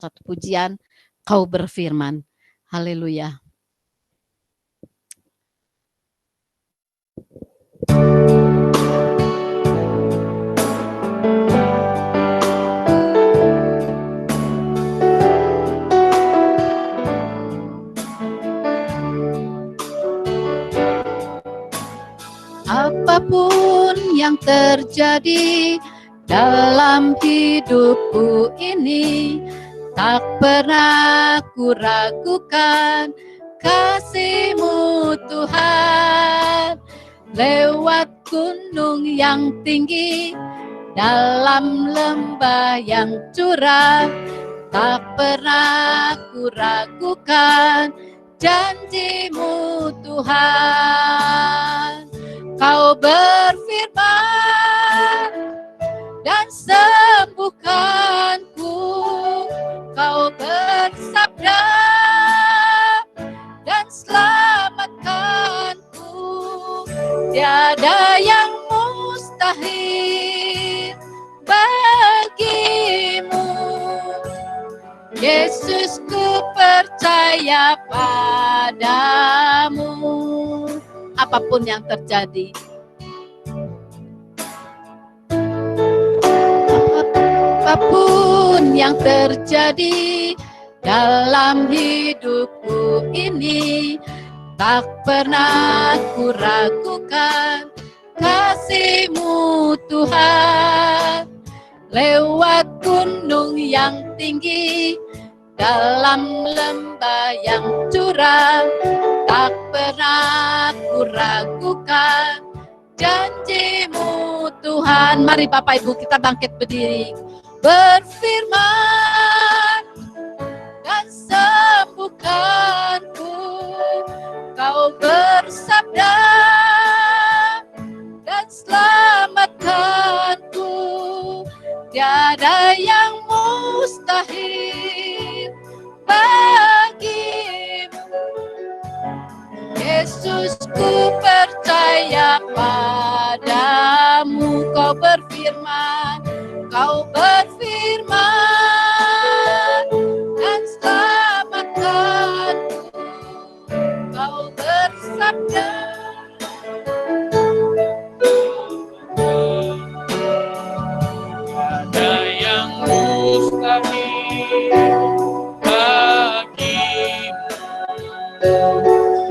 satu pujian, Kau berfirman. Haleluya. Apapun yang terjadi dalam hidupku ini, tak pernah ku ragukan kasih-Mu Tuhan. Lewat gunung yang tinggi, dalam lembah yang curam, tak pernah ku ragukan janji-Mu Tuhan. Kau berfirman dan sembuhkanku, Kau bersabda dan selamatkanku. Tiada yang mustahil bagimu. Yesus, ku percaya padamu. Apapun yang terjadi, apapun yang terjadi dalam hidupku ini, tak pernah ku ragukan kasih-Mu Tuhan. Lewat gunung yang tinggi, dalam lembah yang curam, tak pernah ku ragukan janji-Mu Tuhan. Mari Bapak Ibu kita bangkit berdiri. Berfirman dan sembuhkanku, Kau bersabda dan selamatkanku. Tiada yang mustahil bagimu. Yesus, ku percaya padamu. Kau berfirman, Kau berfirman dan selamatkanku. Kau bersabda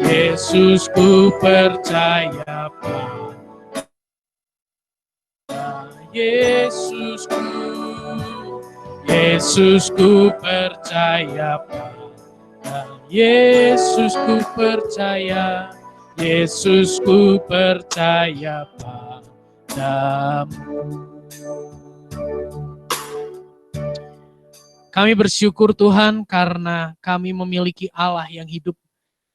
Yesus, ku percaya pada Yesusku. Yesus, ku percaya pada Yesus, ku percaya. Yesus, ku percaya padamu. Kami bersyukur Tuhan karena kami memiliki Allah yang hidup.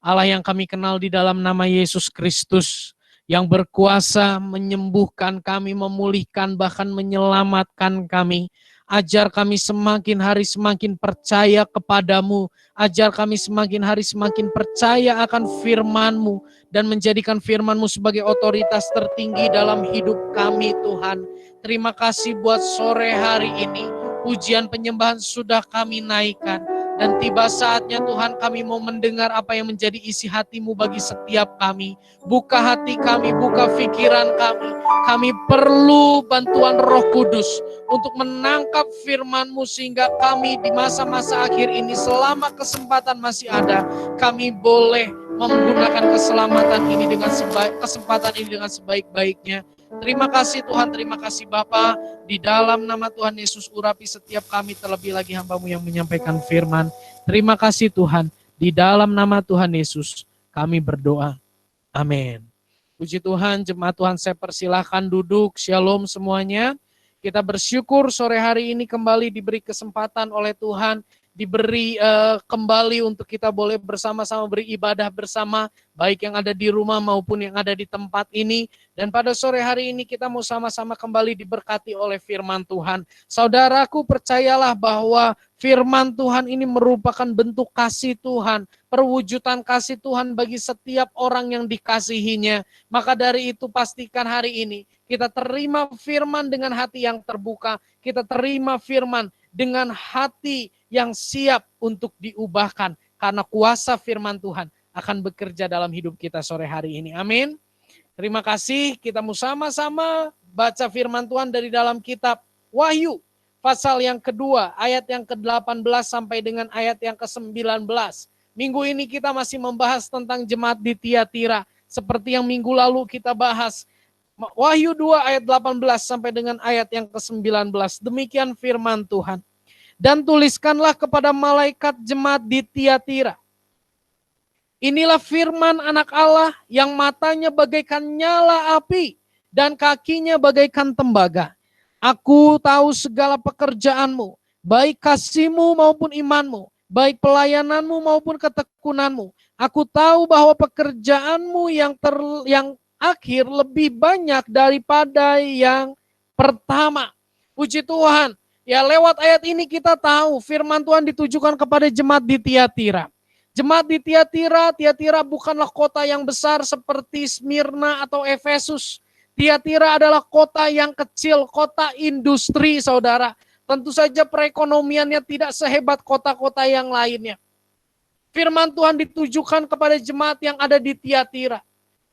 Allah yang kami kenal di dalam nama Yesus Kristus, yang berkuasa menyembuhkan kami, memulihkan, bahkan menyelamatkan kami. Ajar kami semakin hari semakin percaya kepadamu. Ajar kami semakin hari semakin percaya akan firman-Mu dan menjadikan firman-Mu sebagai otoritas tertinggi dalam hidup kami Tuhan. Terima kasih buat sore hari ini. Pujian penyembahan sudah kami naikkan. Dan tiba saatnya Tuhan kami mau mendengar apa yang menjadi isi hati-Mu bagi setiap kami. Buka hati kami, buka pikiran kami. Kami perlu bantuan Roh Kudus untuk menangkap firman-Mu sehingga kami di masa-masa akhir ini selama kesempatan masih ada, kami boleh menggunakan kesempatan ini dengan sebaik-baiknya. Terima kasih Tuhan, terima kasih Bapa. Di dalam nama Tuhan Yesus urapi setiap kami, terlebih lagi hamba-Mu yang menyampaikan firman. Terima kasih Tuhan, di dalam nama Tuhan Yesus kami berdoa. Amin. Puji Tuhan, jemaat Tuhan saya persilahkan duduk. Shalom semuanya. Kita bersyukur sore hari ini kembali diberi kesempatan oleh Tuhan, diberi kembali untuk kita boleh bersama-sama beribadah bersama, baik yang ada di rumah maupun yang ada di tempat ini. Dan pada sore hari ini kita mau sama-sama kembali diberkati oleh firman Tuhan. Saudaraku, percayalah bahwa firman Tuhan ini merupakan bentuk kasih Tuhan, perwujudan kasih Tuhan bagi setiap orang yang dikasihinya. Maka dari itu pastikan hari ini kita terima firman dengan hati yang terbuka, kita terima firman dengan hati yang siap untuk diubahkan karena kuasa firman Tuhan akan bekerja dalam hidup kita sore hari ini. Amin. Terima kasih, kita mau sama-sama baca firman Tuhan dari dalam kitab Wahyu, pasal yang kedua, ayat yang ke-18 sampai dengan ayat yang ke-19. Minggu ini kita masih membahas tentang jemaat di Tiatira, seperti yang minggu lalu kita bahas. Wahyu 2 ayat 18 sampai dengan ayat yang ke-19. Demikian firman Tuhan. Dan tuliskanlah kepada malaikat jemaat di Tiatira. Inilah firman anak Allah yang matanya bagaikan nyala api dan kakinya bagaikan tembaga. Aku tahu segala pekerjaanmu, baik kasihmu maupun imanmu, baik pelayananmu maupun ketekunanmu. Aku tahu bahwa pekerjaanmu yang akhir lebih banyak daripada yang pertama. Puji Tuhan. Ya, lewat ayat ini kita tahu firman Tuhan ditujukan kepada jemaat di Tiatira. Jemaat di Tiatira bukanlah kota yang besar seperti Smyrna atau Efesus. Tiatira adalah kota yang kecil, kota industri, saudara. Tentu saja perekonomiannya tidak sehebat kota-kota yang lainnya. Firman Tuhan ditujukan kepada jemaat yang ada di Tiatira.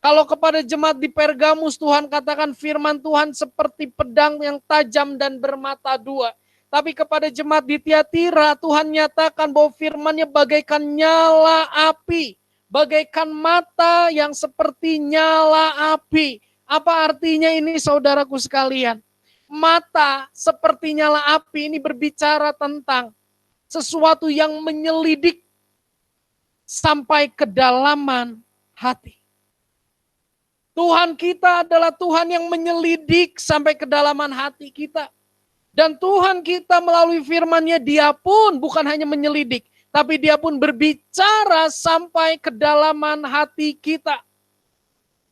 Kalau kepada jemaat di Pergamus, Tuhan katakan firman Tuhan seperti pedang yang tajam dan bermata dua. Tapi kepada jemaat di Tiatira, Tuhan nyatakan bahwa firman-Nya bagaikan nyala api. Bagaikan mata yang seperti nyala api. Apa artinya ini saudaraku sekalian? Mata seperti nyala api ini berbicara tentang sesuatu yang menyelidik sampai kedalaman hati. Tuhan kita adalah Tuhan yang menyelidik sampai kedalaman hati kita. Dan Tuhan kita melalui firman-Nya, Dia pun bukan hanya menyelidik, tapi Dia pun berbicara sampai kedalaman hati kita.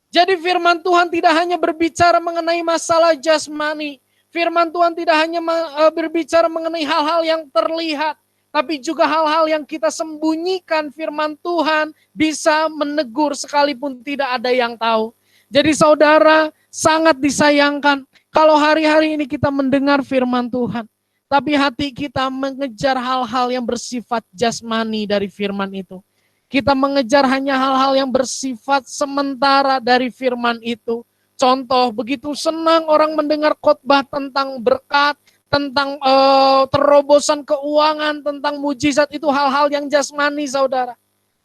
Jadi firman Tuhan tidak hanya berbicara mengenai masalah jasmani. Firman Tuhan tidak hanya berbicara mengenai hal-hal yang terlihat, tapi juga hal-hal yang kita sembunyikan. Firman Tuhan bisa menegur sekalipun tidak ada yang tahu. Jadi saudara, sangat disayangkan kalau hari-hari ini kita mendengar firman Tuhan, tapi hati kita mengejar hal-hal yang bersifat jasmani dari firman itu. Kita mengejar hanya hal-hal yang bersifat sementara dari firman itu. Contoh, begitu senang orang mendengar khotbah tentang berkat, tentang terobosan keuangan, tentang mujizat, itu hal-hal yang jasmani, saudara.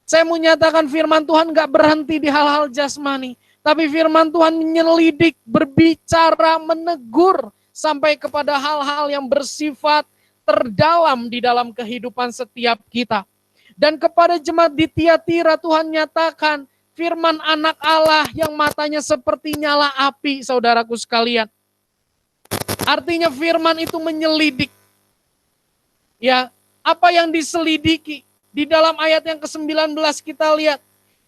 Saya mau nyatakan firman Tuhan gak berhenti di hal-hal jasmani. Tapi firman Tuhan menyelidik, berbicara, menegur sampai kepada hal-hal yang bersifat terdalam di dalam kehidupan setiap kita. Dan kepada jemaat di Tiatira Tuhan nyatakan firman anak Allah yang matanya seperti nyala api, saudaraku sekalian. Artinya firman itu menyelidik. Ya, apa yang diselidiki? Di dalam ayat yang ke-19 kita lihat,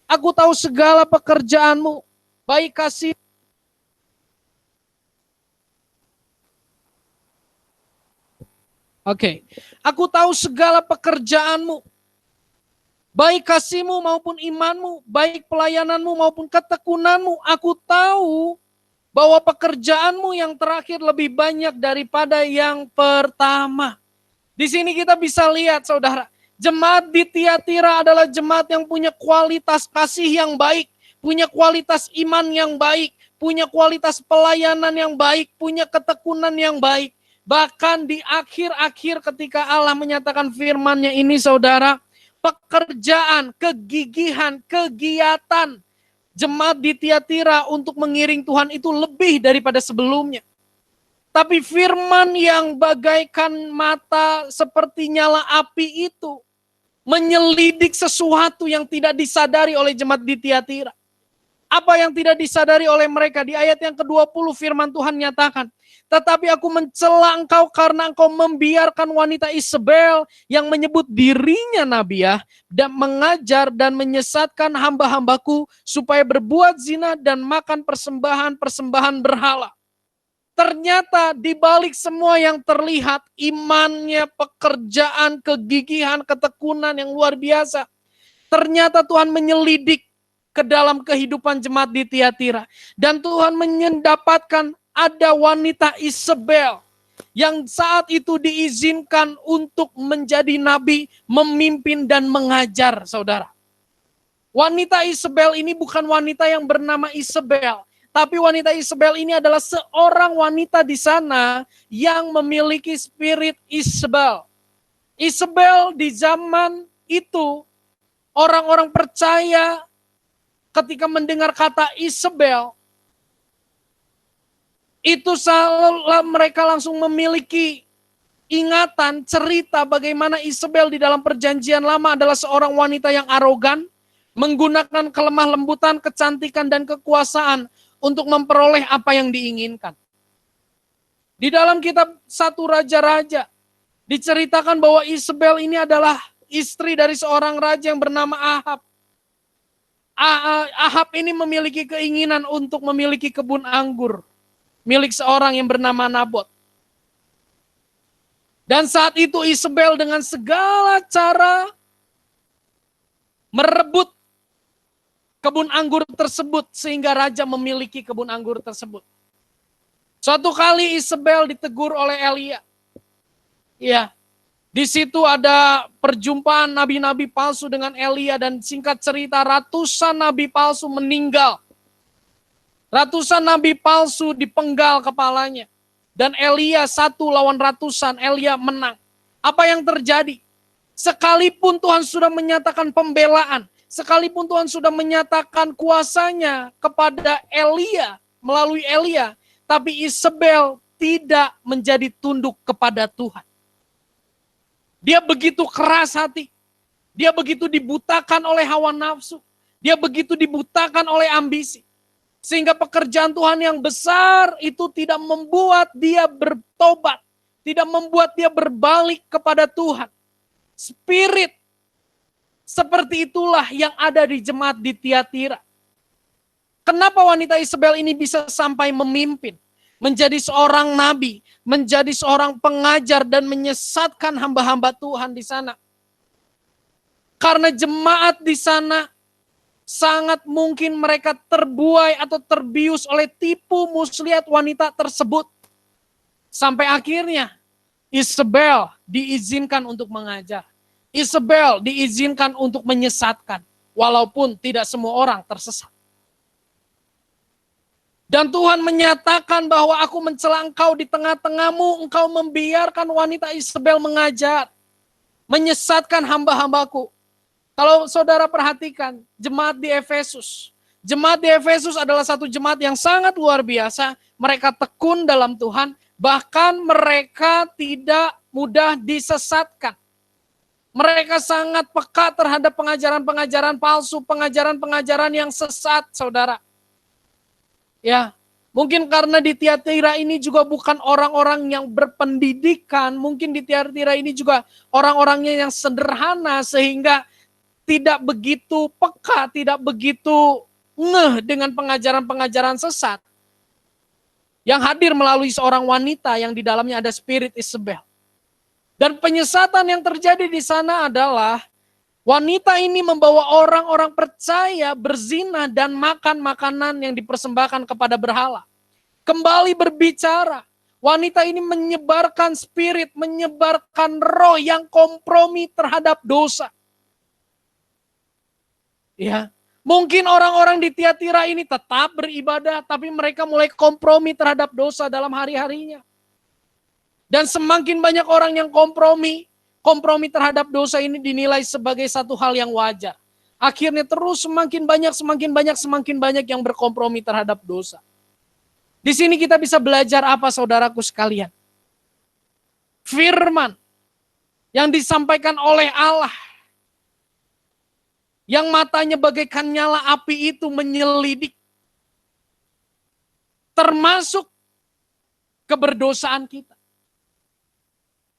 aku tahu segala pekerjaanmu, baik kasih. Oke. Aku tahu segala pekerjaanmu, baik kasihmu maupun imanmu, baik pelayananmu maupun ketekunanmu. Aku tahu bahwa pekerjaanmu yang terakhir lebih banyak daripada yang pertama. Di sini kita bisa lihat, saudara, jemaat di Tiatira adalah jemaat yang punya kualitas kasih yang baik, punya kualitas iman yang baik, punya kualitas pelayanan yang baik, punya ketekunan yang baik. Bahkan di akhir-akhir ketika Allah menyatakan firman-Nya ini, saudara, pekerjaan, kegigihan, kegiatan jemaat di Tiatira untuk mengiring Tuhan itu lebih daripada sebelumnya. Tapi firman yang bagaikan mata seperti nyala api itu menyelidik sesuatu yang tidak disadari oleh jemaat di Tiatira. Apa yang tidak disadari oleh mereka? Di ayat yang ke-20 firman Tuhan nyatakan, tetapi aku mencela engkau karena engkau membiarkan wanita Isabel yang menyebut dirinya nabiah dan mengajar dan menyesatkan hamba-hambaku supaya berbuat zina dan makan persembahan-persembahan berhala. Ternyata di balik semua yang terlihat, imannya, pekerjaan, kegigihan, ketekunan yang luar biasa, ternyata Tuhan menyelidik ke dalam kehidupan jemaat di Tiatira. Dan Tuhan mendapatkan ada wanita Isabel yang saat itu diizinkan untuk menjadi nabi, memimpin dan mengajar, saudara. Wanita Isabel ini bukan wanita yang bernama Isabel, tapi wanita Isabel ini adalah seorang wanita di sana yang memiliki spirit Isabel. Isabel di zaman itu, orang-orang percaya ketika mendengar kata Isabel, itu mereka langsung memiliki ingatan, cerita bagaimana Isabel di dalam perjanjian lama adalah seorang wanita yang arogan, menggunakan kelemah lembutan, kecantikan, dan kekuasaan untuk memperoleh apa yang diinginkan. Di dalam kitab 1 Raja-Raja, diceritakan bahwa Isabel ini adalah istri dari seorang raja yang bernama Ahab. Ahab ini memiliki keinginan untuk memiliki kebun anggur milik seorang yang bernama Nabot. Dan saat itu Isabel dengan segala cara merebut kebun anggur tersebut sehingga raja memiliki kebun anggur tersebut. Suatu kali Isabel ditegur oleh Elia. Ya, di situ ada perjumpaan nabi-nabi palsu dengan Elia dan singkat cerita ratusan nabi palsu meninggal. Ratusan nabi palsu dipenggal kepalanya. Dan Elia 1 lawan ratusan, Elia menang. Apa yang terjadi? Sekalipun Tuhan sudah menyatakan pembelaan, sekalipun Tuhan sudah menyatakan kuasanya kepada Elia, melalui Elia, tapi Isabel tidak menjadi tunduk kepada Tuhan. Dia begitu keras hati. Dia begitu dibutakan oleh hawa nafsu. Dia begitu dibutakan oleh ambisi. Sehingga pekerjaan Tuhan yang besar itu tidak membuat dia bertobat. Tidak membuat dia berbalik kepada Tuhan. Spirit seperti itulah yang ada di jemaat di Tiatira. Kenapa wanita Isabel ini bisa sampai memimpin? Menjadi seorang nabi, menjadi seorang pengajar dan menyesatkan hamba-hamba Tuhan di sana. Karena jemaat di sana sangat mungkin mereka terbuai atau terbius oleh tipu muslihat wanita tersebut. Sampai akhirnya Isabel diizinkan untuk mengajar. Isabel diizinkan untuk menyesatkan. Walaupun tidak semua orang tersesat. Dan Tuhan menyatakan bahwa aku mencela engkau di tengah-tengahmu, engkau membiarkan wanita Isabel mengajar, menyesatkan hamba-hambaku. Kalau saudara perhatikan, jemaat di Efesus. Jemaat di Efesus adalah satu jemaat yang sangat luar biasa. Mereka tekun dalam Tuhan, bahkan mereka tidak mudah disesatkan. Mereka sangat peka terhadap pengajaran-pengajaran palsu, pengajaran-pengajaran yang sesat, saudara. Ya, mungkin karena di Tiatira ini juga bukan orang-orang yang berpendidikan, mungkin di Tiatira ini juga orang-orangnya yang sederhana sehingga tidak begitu peka, tidak begitu ngeh dengan pengajaran-pengajaran sesat yang hadir melalui seorang wanita yang di dalamnya ada spirit Isabel. Dan penyesatan yang terjadi di sana adalah wanita ini membawa orang-orang percaya berzina dan makan makanan yang dipersembahkan kepada berhala. Kembali berbicara, wanita ini menyebarkan spirit, menyebarkan roh yang kompromi terhadap dosa. Ya, mungkin orang-orang di Tiatira ini tetap beribadah, tapi mereka mulai kompromi terhadap dosa dalam hari-harinya. Dan semakin banyak orang yang kompromi terhadap dosa ini dinilai sebagai satu hal yang wajar. Akhirnya terus semakin banyak yang berkompromi terhadap dosa. Di sini kita bisa belajar apa saudaraku sekalian? Firman yang disampaikan oleh Allah, yang matanya bagaikan nyala api itu menyelidik, termasuk keberdosaan kita.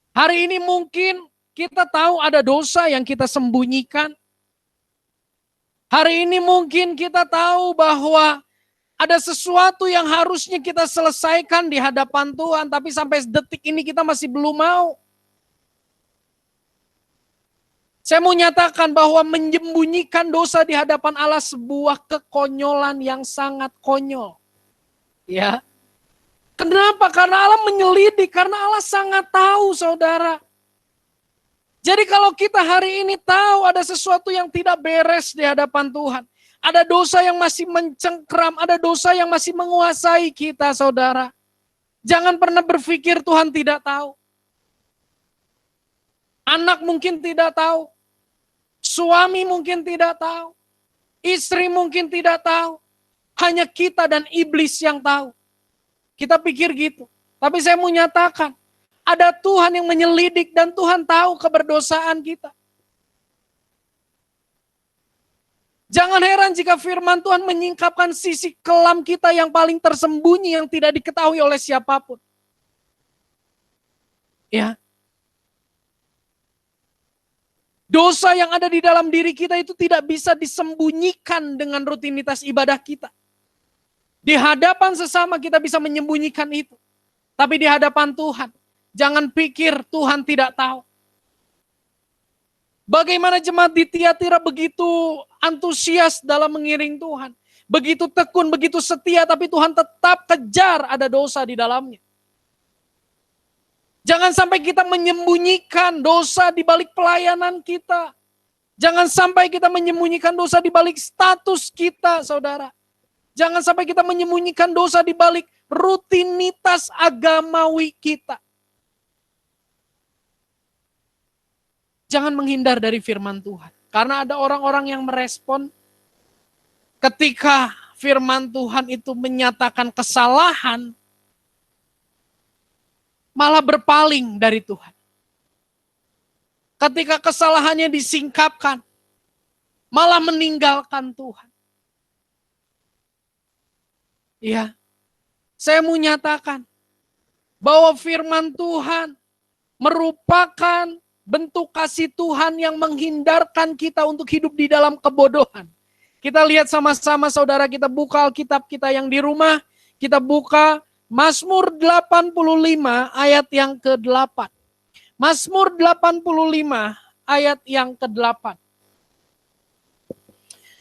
Hari ini mungkin kita tahu ada dosa yang kita sembunyikan. Hari ini mungkin kita tahu bahwa ada sesuatu yang harusnya kita selesaikan di hadapan Tuhan, tapi sampai detik ini kita masih belum mau. Saya mau nyatakan bahwa menyembunyikan dosa di hadapan Allah sebuah kekonyolan yang sangat konyol. Ya. Kenapa? Karena Allah menyelidik, karena Allah sangat tahu, saudara. Jadi kalau kita hari ini tahu ada sesuatu yang tidak beres di hadapan Tuhan, ada dosa yang masih mencengkram, ada dosa yang masih menguasai kita, saudara. Jangan pernah berpikir Tuhan tidak tahu. Anak mungkin tidak tahu, suami mungkin tidak tahu, istri mungkin tidak tahu, hanya kita dan iblis yang tahu. Kita pikir gitu. Tapi saya mau nyatakan, ada Tuhan yang menyelidik dan Tuhan tahu keberdosaan kita. Jangan heran jika firman Tuhan menyingkapkan sisi kelam kita yang paling tersembunyi yang tidak diketahui oleh siapapun. Ya. Dosa yang ada di dalam diri kita itu tidak bisa disembunyikan dengan rutinitas ibadah kita. Di hadapan sesama kita bisa menyembunyikan itu. Tapi di hadapan Tuhan, jangan pikir Tuhan tidak tahu. Bagaimana jemaat di Tiatira begitu antusias dalam mengiring Tuhan. Begitu tekun, begitu setia, tapi Tuhan tetap kejar ada dosa di dalamnya. Jangan sampai kita menyembunyikan dosa di balik pelayanan kita. Jangan sampai kita menyembunyikan dosa di balik status kita, saudara. Jangan sampai kita menyembunyikan dosa di balik rutinitas agamawi kita. Jangan menghindar dari firman Tuhan. Karena ada orang-orang yang merespon ketika firman Tuhan itu menyatakan kesalahan, malah berpaling dari Tuhan. Ketika kesalahannya disingkapkan, malah meninggalkan Tuhan. Ya, saya mau nyatakan bahwa firman Tuhan merupakan bentuk kasih Tuhan yang menghindarkan kita untuk hidup di dalam kebodohan. Kita lihat sama-sama, saudara, kita buka Alkitab kita yang di rumah, kita buka Mazmur 85 ayat yang ke-8. Mazmur 85 ayat yang ke-8.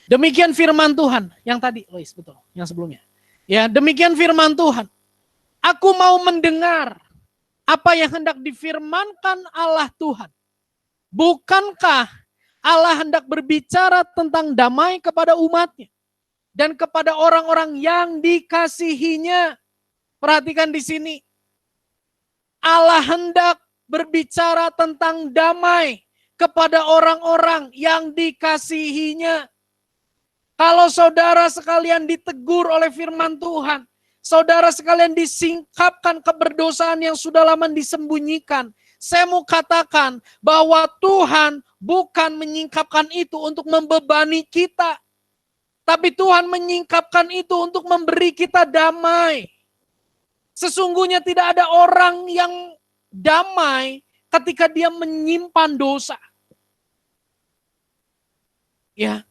Demikian firman Tuhan yang tadi, Lois, betul, yang sebelumnya. Ya, demikian firman Tuhan. Aku mau mendengar apa yang hendak difirmankan Allah Tuhan. Bukankah Allah hendak berbicara tentang damai kepada umatnya dan kepada orang-orang yang dikasihinya? Perhatikan di sini. Allah hendak berbicara tentang damai kepada orang-orang yang dikasihinya. Kalau saudara sekalian ditegur oleh firman Tuhan, saudara sekalian disingkapkan keberdosaan yang sudah lama disembunyikan, saya mau katakan bahwa Tuhan bukan menyingkapkan itu untuk membebani kita, tapi Tuhan menyingkapkan itu untuk memberi kita damai. Sesungguhnya tidak ada orang yang damai ketika dia menyimpan dosa. Ya.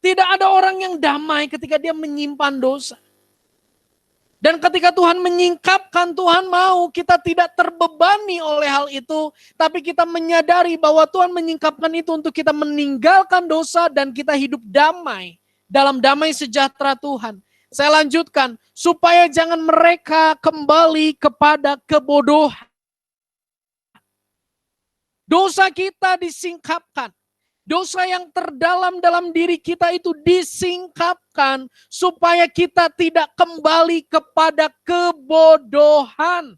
Tidak ada orang yang damai ketika dia menyimpan dosa. Dan ketika Tuhan menyingkapkan, Tuhan mau kita tidak terbebani oleh hal itu, tapi kita menyadari bahwa Tuhan menyingkapkan itu untuk kita meninggalkan dosa dan kita hidup damai dalam damai sejahtera Tuhan. Saya lanjutkan, supaya jangan mereka kembali kepada kebodohan. Dosa kita disingkapkan. Dosa yang terdalam dalam diri kita itu disingkapkan supaya kita tidak kembali kepada kebodohan.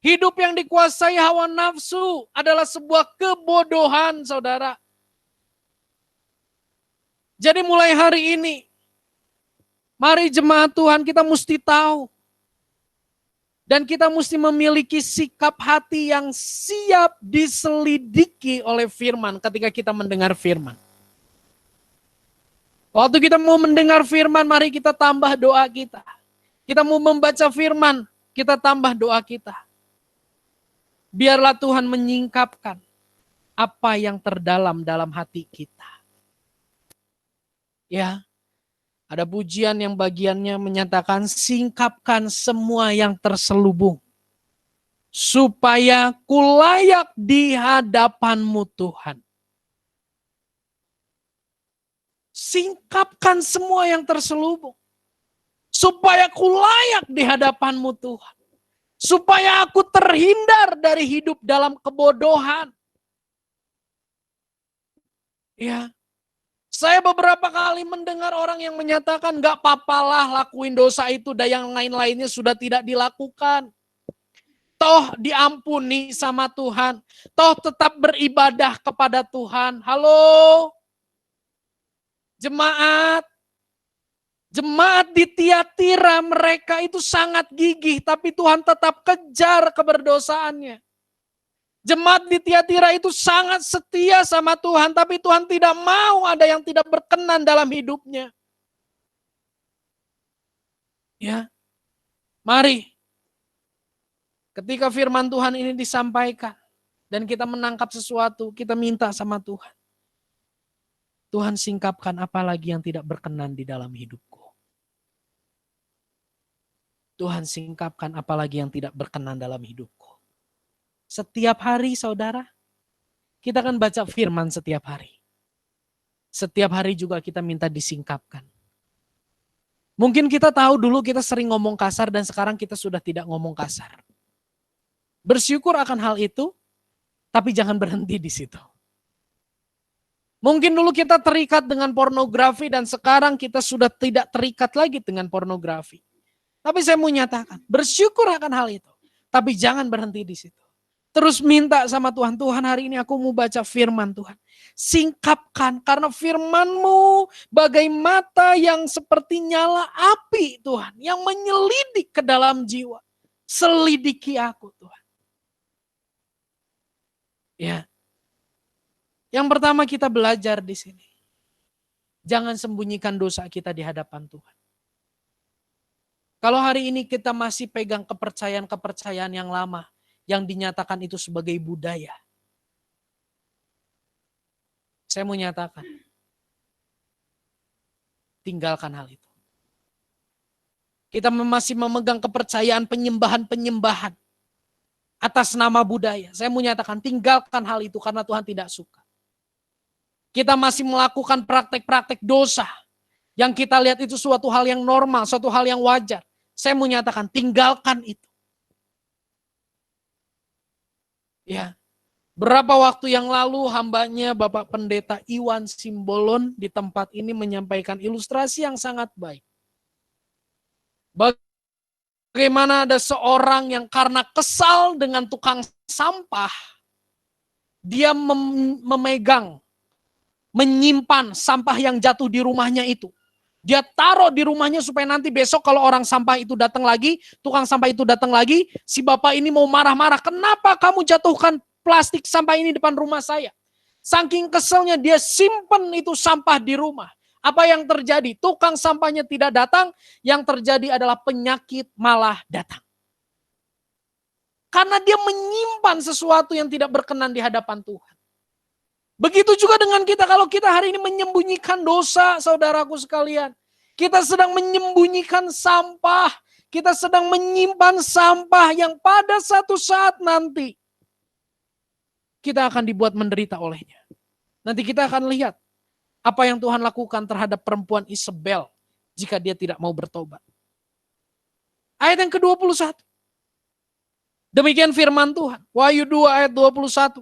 Hidup yang dikuasai hawa nafsu adalah sebuah kebodohan, saudara. Jadi mulai hari ini, mari jemaat Tuhan kita mesti tahu. Dan kita mesti memiliki sikap hati yang siap diselidiki oleh firman ketika kita mendengar firman. Waktu kita mau mendengar firman, mari kita tambah doa kita. Kita mau membaca firman, kita tambah doa kita. Biarlah Tuhan menyingkapkan apa yang terdalam dalam hati kita. Ya. Ada pujian yang bagiannya menyatakan singkapkan semua yang terselubung. Supaya kulayak di hadapan-Mu Tuhan. Singkapkan semua yang terselubung. supaya aku layak di hadapan-Mu Tuhan. Supaya aku terhindar dari hidup dalam kebodohan. Ya, saya beberapa kali mendengar orang yang menyatakan gak papalah lakuin dosa itu dan yang lain-lainnya sudah tidak dilakukan. Toh diampuni sama Tuhan. Toh tetap beribadah kepada Tuhan. Halo, jemaat. Jemaat di Tiatira mereka itu sangat gigih, tapi Tuhan tetap kejar keberdosaannya. Jemaat di Tiatira itu sangat setia sama Tuhan, tapi Tuhan tidak mau ada yang tidak berkenan dalam hidupnya. Ya, mari ketika firman Tuhan ini disampaikan dan kita menangkap sesuatu, kita minta sama Tuhan. Tuhan singkapkan apa lagi yang tidak berkenan di dalam hidupku. Tuhan singkapkan apa lagi yang tidak berkenan dalam hidupku. Setiap hari saudara, kita akan baca firman setiap hari. Setiap hari juga kita minta disingkapkan. Mungkin kita tahu dulu kita sering ngomong kasar dan sekarang kita sudah tidak ngomong kasar. Bersyukur akan hal itu, tapi jangan berhenti di situ. Mungkin dulu kita terikat dengan pornografi dan sekarang kita sudah tidak terikat lagi dengan pornografi. Tapi saya mau nyatakan, bersyukur akan hal itu. Tapi jangan berhenti di situ. Terus minta sama Tuhan, Tuhan hari ini aku mau baca firman Tuhan. Singkapkan, karena firman-Mu bagai mata yang seperti nyala api Tuhan. Yang menyelidik ke dalam jiwa. Selidiki aku Tuhan. Ya. Yang pertama kita belajar di sini. Jangan sembunyikan dosa kita di hadapan Tuhan. Kalau hari ini kita masih pegang kepercayaan-kepercayaan yang lama, yang dinyatakan itu sebagai budaya. Saya mau nyatakan, tinggalkan hal itu. Kita masih memegang kepercayaan penyembahan-penyembahan atas nama budaya. Saya mau nyatakan, tinggalkan hal itu karena Tuhan tidak suka. Kita masih melakukan praktek-praktek dosa yang kita lihat itu suatu hal yang normal, suatu hal yang wajar. Saya mau nyatakan, tinggalkan itu. Ya, berapa waktu yang lalu hambanya Bapak Pendeta Iwan Simbolon di tempat ini menyampaikan ilustrasi yang sangat baik. Bagaimana ada seorang yang karena kesal dengan tukang sampah, dia menyimpan sampah yang jatuh di rumahnya itu. Dia taruh di rumahnya supaya nanti besok kalau orang sampah itu datang lagi, tukang sampah itu datang lagi, si bapak ini mau marah-marah. Kenapa kamu jatuhkan plastik sampah ini depan rumah saya? Saking keselnya dia simpen itu sampah di rumah. Apa yang terjadi? Tukang sampahnya tidak datang, yang terjadi adalah penyakit malah datang. Karena dia menyimpan sesuatu yang tidak berkenan di hadapan Tuhan. Begitu juga dengan kita, kalau kita hari ini menyembunyikan dosa, saudaraku sekalian. Kita sedang menyembunyikan sampah, kita sedang menyimpan sampah yang pada satu saat nanti kita akan dibuat menderita olehnya. Nanti kita akan lihat apa yang Tuhan lakukan terhadap perempuan Isabel jika dia tidak mau bertobat. Ayat yang ke-21. Demikian firman Tuhan. Wahyu 2 ayat 21.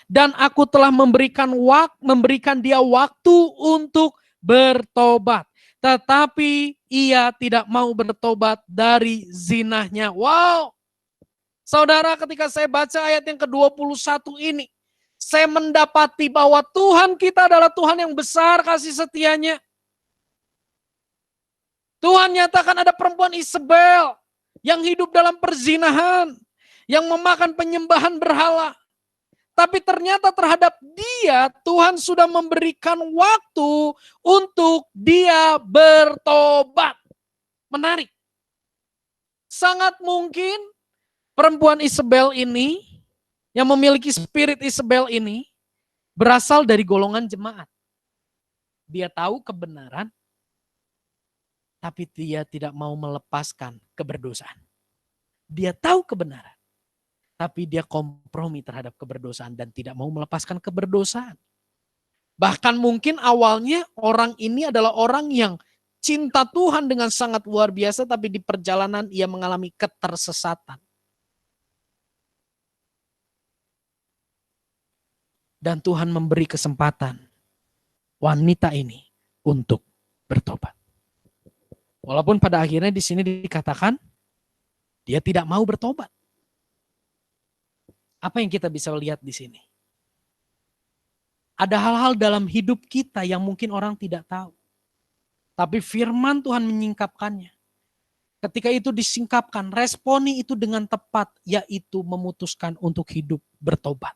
Dan aku telah memberikan dia waktu untuk bertobat. Tetapi ia tidak mau bertobat dari zinahnya. Wow. Saudara, ketika saya baca ayat yang ke-21 ini, saya mendapati bahwa Tuhan kita adalah Tuhan yang besar kasih setianya. Tuhan nyatakan ada perempuan Isabel yang hidup dalam perzinahan, yang memakan penyembahan berhala. Tapi ternyata terhadap dia, Tuhan sudah memberikan waktu untuk dia bertobat. Menarik. Sangat mungkin perempuan Isabel ini, yang memiliki spirit Isabel ini, berasal dari golongan jemaat. Dia tahu kebenaran, tapi dia tidak mau melepaskan keberdosaan. Dia tahu kebenaran, tapi dia kompromi terhadap keberdosaan dan tidak mau melepaskan keberdosaan. Bahkan mungkin awalnya orang ini adalah orang yang cinta Tuhan dengan sangat luar biasa, tapi di perjalanan ia mengalami ketersesatan. Dan Tuhan memberi kesempatan wanita ini untuk bertobat. Walaupun pada akhirnya di sini dikatakan dia tidak mau bertobat. Apa yang kita bisa lihat di sini? Ada hal-hal dalam hidup kita yang mungkin orang tidak tahu. Tapi firman Tuhan menyingkapkannya. Ketika itu disingkapkan, responi itu dengan tepat, yaitu memutuskan untuk hidup bertobat.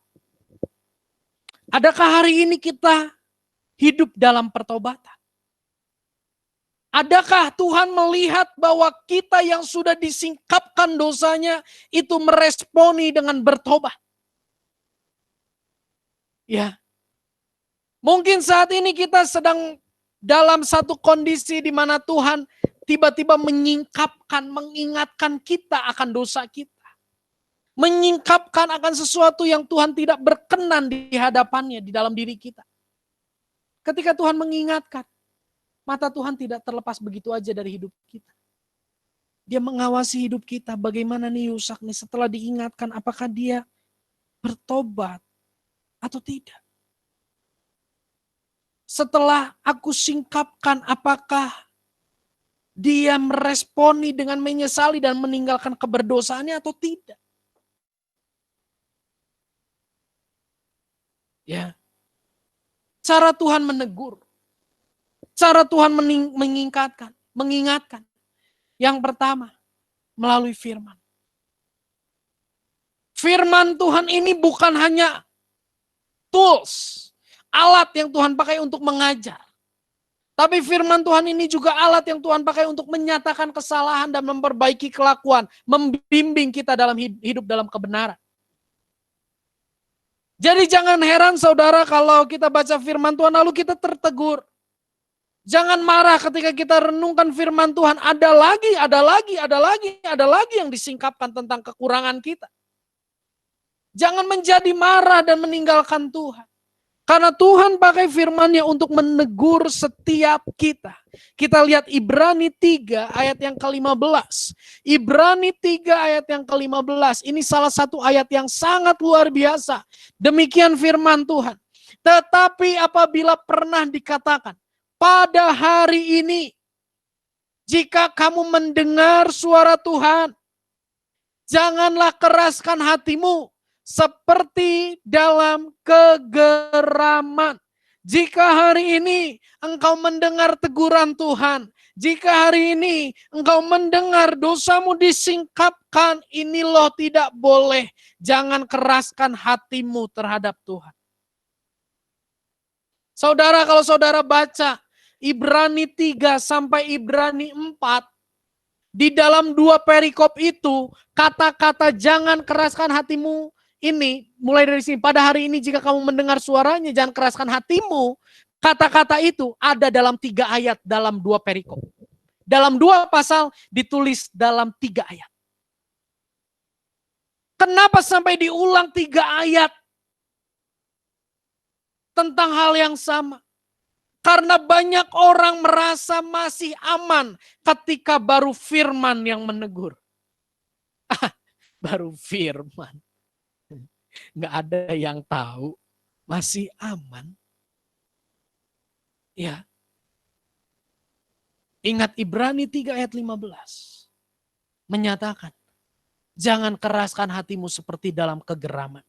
Adakah hari ini kita hidup dalam pertobatan? Adakah Tuhan melihat bahwa kita yang sudah disingkapkan dosanya itu meresponi dengan bertobat? Ya. Mungkin saat ini kita sedang dalam satu kondisi di mana Tuhan tiba-tiba menyingkapkan, mengingatkan kita akan dosa kita. Menyingkapkan akan sesuatu yang Tuhan tidak berkenan di hadapannya, di dalam diri kita. Ketika Tuhan mengingatkan, mata Tuhan tidak terlepas begitu aja dari hidup kita. Dia mengawasi hidup kita, bagaimana nih Yusak nih setelah diingatkan, apakah dia bertobat atau tidak. Setelah aku singkapkan, apakah dia meresponi dengan menyesali dan meninggalkan keberdosaannya atau tidak. Ya, cara Tuhan menegur, cara Tuhan mengingatkan. Yang pertama, melalui firman. Firman Tuhan ini bukan hanya tools, alat yang Tuhan pakai untuk mengajar. Tapi firman Tuhan ini juga alat yang Tuhan pakai untuk menyatakan kesalahan dan memperbaiki kelakuan, membimbing kita dalam hidup dalam kebenaran. Jadi jangan heran saudara kalau kita baca firman Tuhan lalu kita tertegur. Jangan marah ketika kita renungkan firman Tuhan. Ada lagi yang disingkapkan tentang kekurangan kita. Jangan menjadi marah dan meninggalkan Tuhan. Karena Tuhan pakai firman-Nya untuk menegur setiap kita. Kita lihat Ibrani 3 ayat yang ke-15. Ibrani 3 ayat yang ke-15. Ini salah satu ayat yang sangat luar biasa. Demikian firman Tuhan. Tetapi apabila pernah dikatakan, pada hari ini, jika kamu mendengar suara Tuhan, janganlah keraskan hatimu seperti dalam kegeraman. Jika hari ini engkau mendengar teguran Tuhan, jika hari ini engkau mendengar dosamu disingkapkan, ini loh tidak boleh. Jangan keraskan hatimu terhadap Tuhan. Saudara, kalau saudara baca Ibrani 3 sampai Ibrani 4, di dalam 2 perikop itu, kata-kata jangan keraskan hatimu ini, mulai dari sini, pada hari ini jika kamu mendengar suaranya, jangan keraskan hatimu. Kata-kata itu ada dalam 3 ayat, dalam 2 perikop. Dalam 2 pasal ditulis dalam 3 ayat. Kenapa sampai diulang 3 ayat tentang hal yang sama? Karena banyak orang merasa masih aman ketika baru firman yang menegur. Baru firman. Nggak ada yang tahu, masih aman. Ya. Ingat Ibrani 3 ayat 15. Menyatakan, jangan keraskan hatimu seperti dalam kegeraman.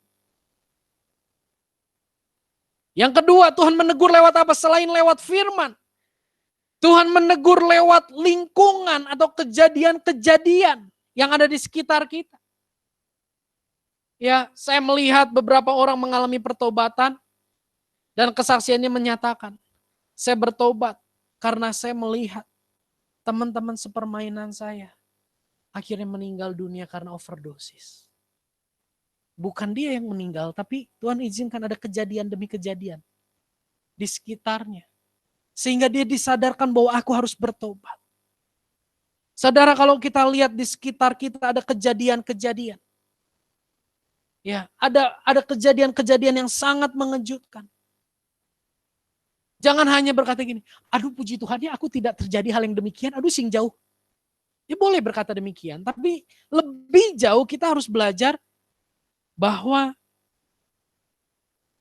Yang kedua, Tuhan menegur lewat apa? Selain lewat firman. Tuhan menegur lewat lingkungan atau kejadian-kejadian yang ada di sekitar kita. Ya, saya melihat beberapa orang mengalami pertobatan dan kesaksiannya menyatakan, saya bertobat karena saya melihat teman-teman sepermainan saya akhirnya meninggal dunia karena overdosis. Bukan dia yang meninggal, tapi Tuhan izinkan ada kejadian demi kejadian di sekitarnya. Sehingga dia disadarkan bahwa aku harus bertobat. Saudara, kalau kita lihat di sekitar kita ada kejadian-kejadian. Ya, ada kejadian-kejadian yang sangat mengejutkan. Jangan hanya berkata gini, aduh puji Tuhan ya aku tidak terjadi hal yang demikian, aduh sing jauh. Ya boleh berkata demikian, tapi lebih jauh kita harus belajar bahwa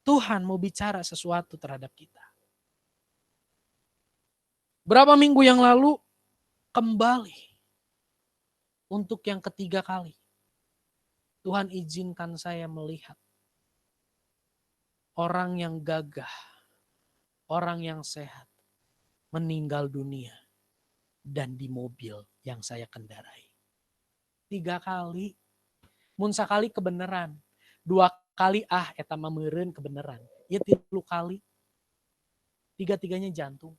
Tuhan mau bicara sesuatu terhadap kita. Berapa minggu yang lalu kembali untuk yang ketiga kali. Tuhan izinkan saya melihat orang yang gagah, orang yang sehat, meninggal dunia dan di mobil yang saya kendarai. 3 kali, mun sakali kebenaran. 2 kali eta mah meureun kebenaran. Ya 3 kali. 3-tiganya jantung.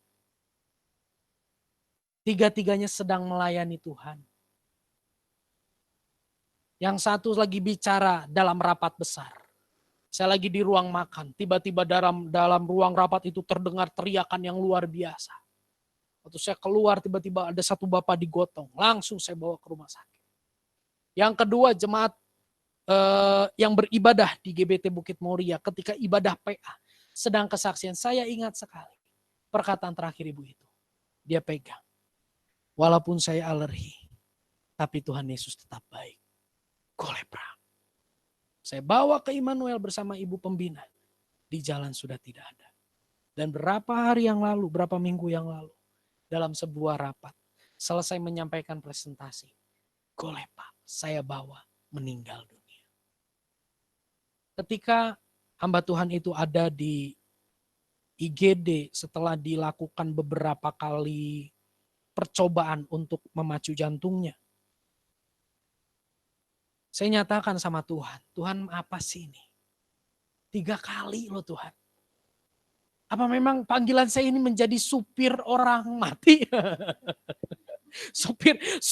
3-tiganya sedang melayani Tuhan. Yang satu lagi bicara dalam rapat besar. Saya lagi di ruang makan, tiba-tiba dalam ruang rapat itu terdengar teriakan yang luar biasa. Waktu saya keluar tiba-tiba ada satu bapak digotong, langsung saya bawa ke rumah sakit. Yang kedua jemaat yang beribadah di GBT Bukit Moria ketika ibadah PA sedang kesaksian, saya ingat sekali perkataan terakhir ibu itu. Dia pegang, walaupun saya alergi, tapi Tuhan Yesus tetap baik. Kolepra. Saya bawa ke Immanuel bersama ibu pembina. Di jalan sudah tidak ada. Dan berapa hari yang lalu, berapa minggu yang lalu, dalam sebuah rapat, selesai menyampaikan presentasi, Kolepa, saya bawa meninggal dunia. Ketika hamba Tuhan itu ada di IGD setelah dilakukan beberapa kali percobaan untuk memacu jantungnya, saya nyatakan sama Tuhan, Tuhan apa sih ini? 3 kali loh Tuhan. Apa memang panggilan saya ini menjadi supir orang mati?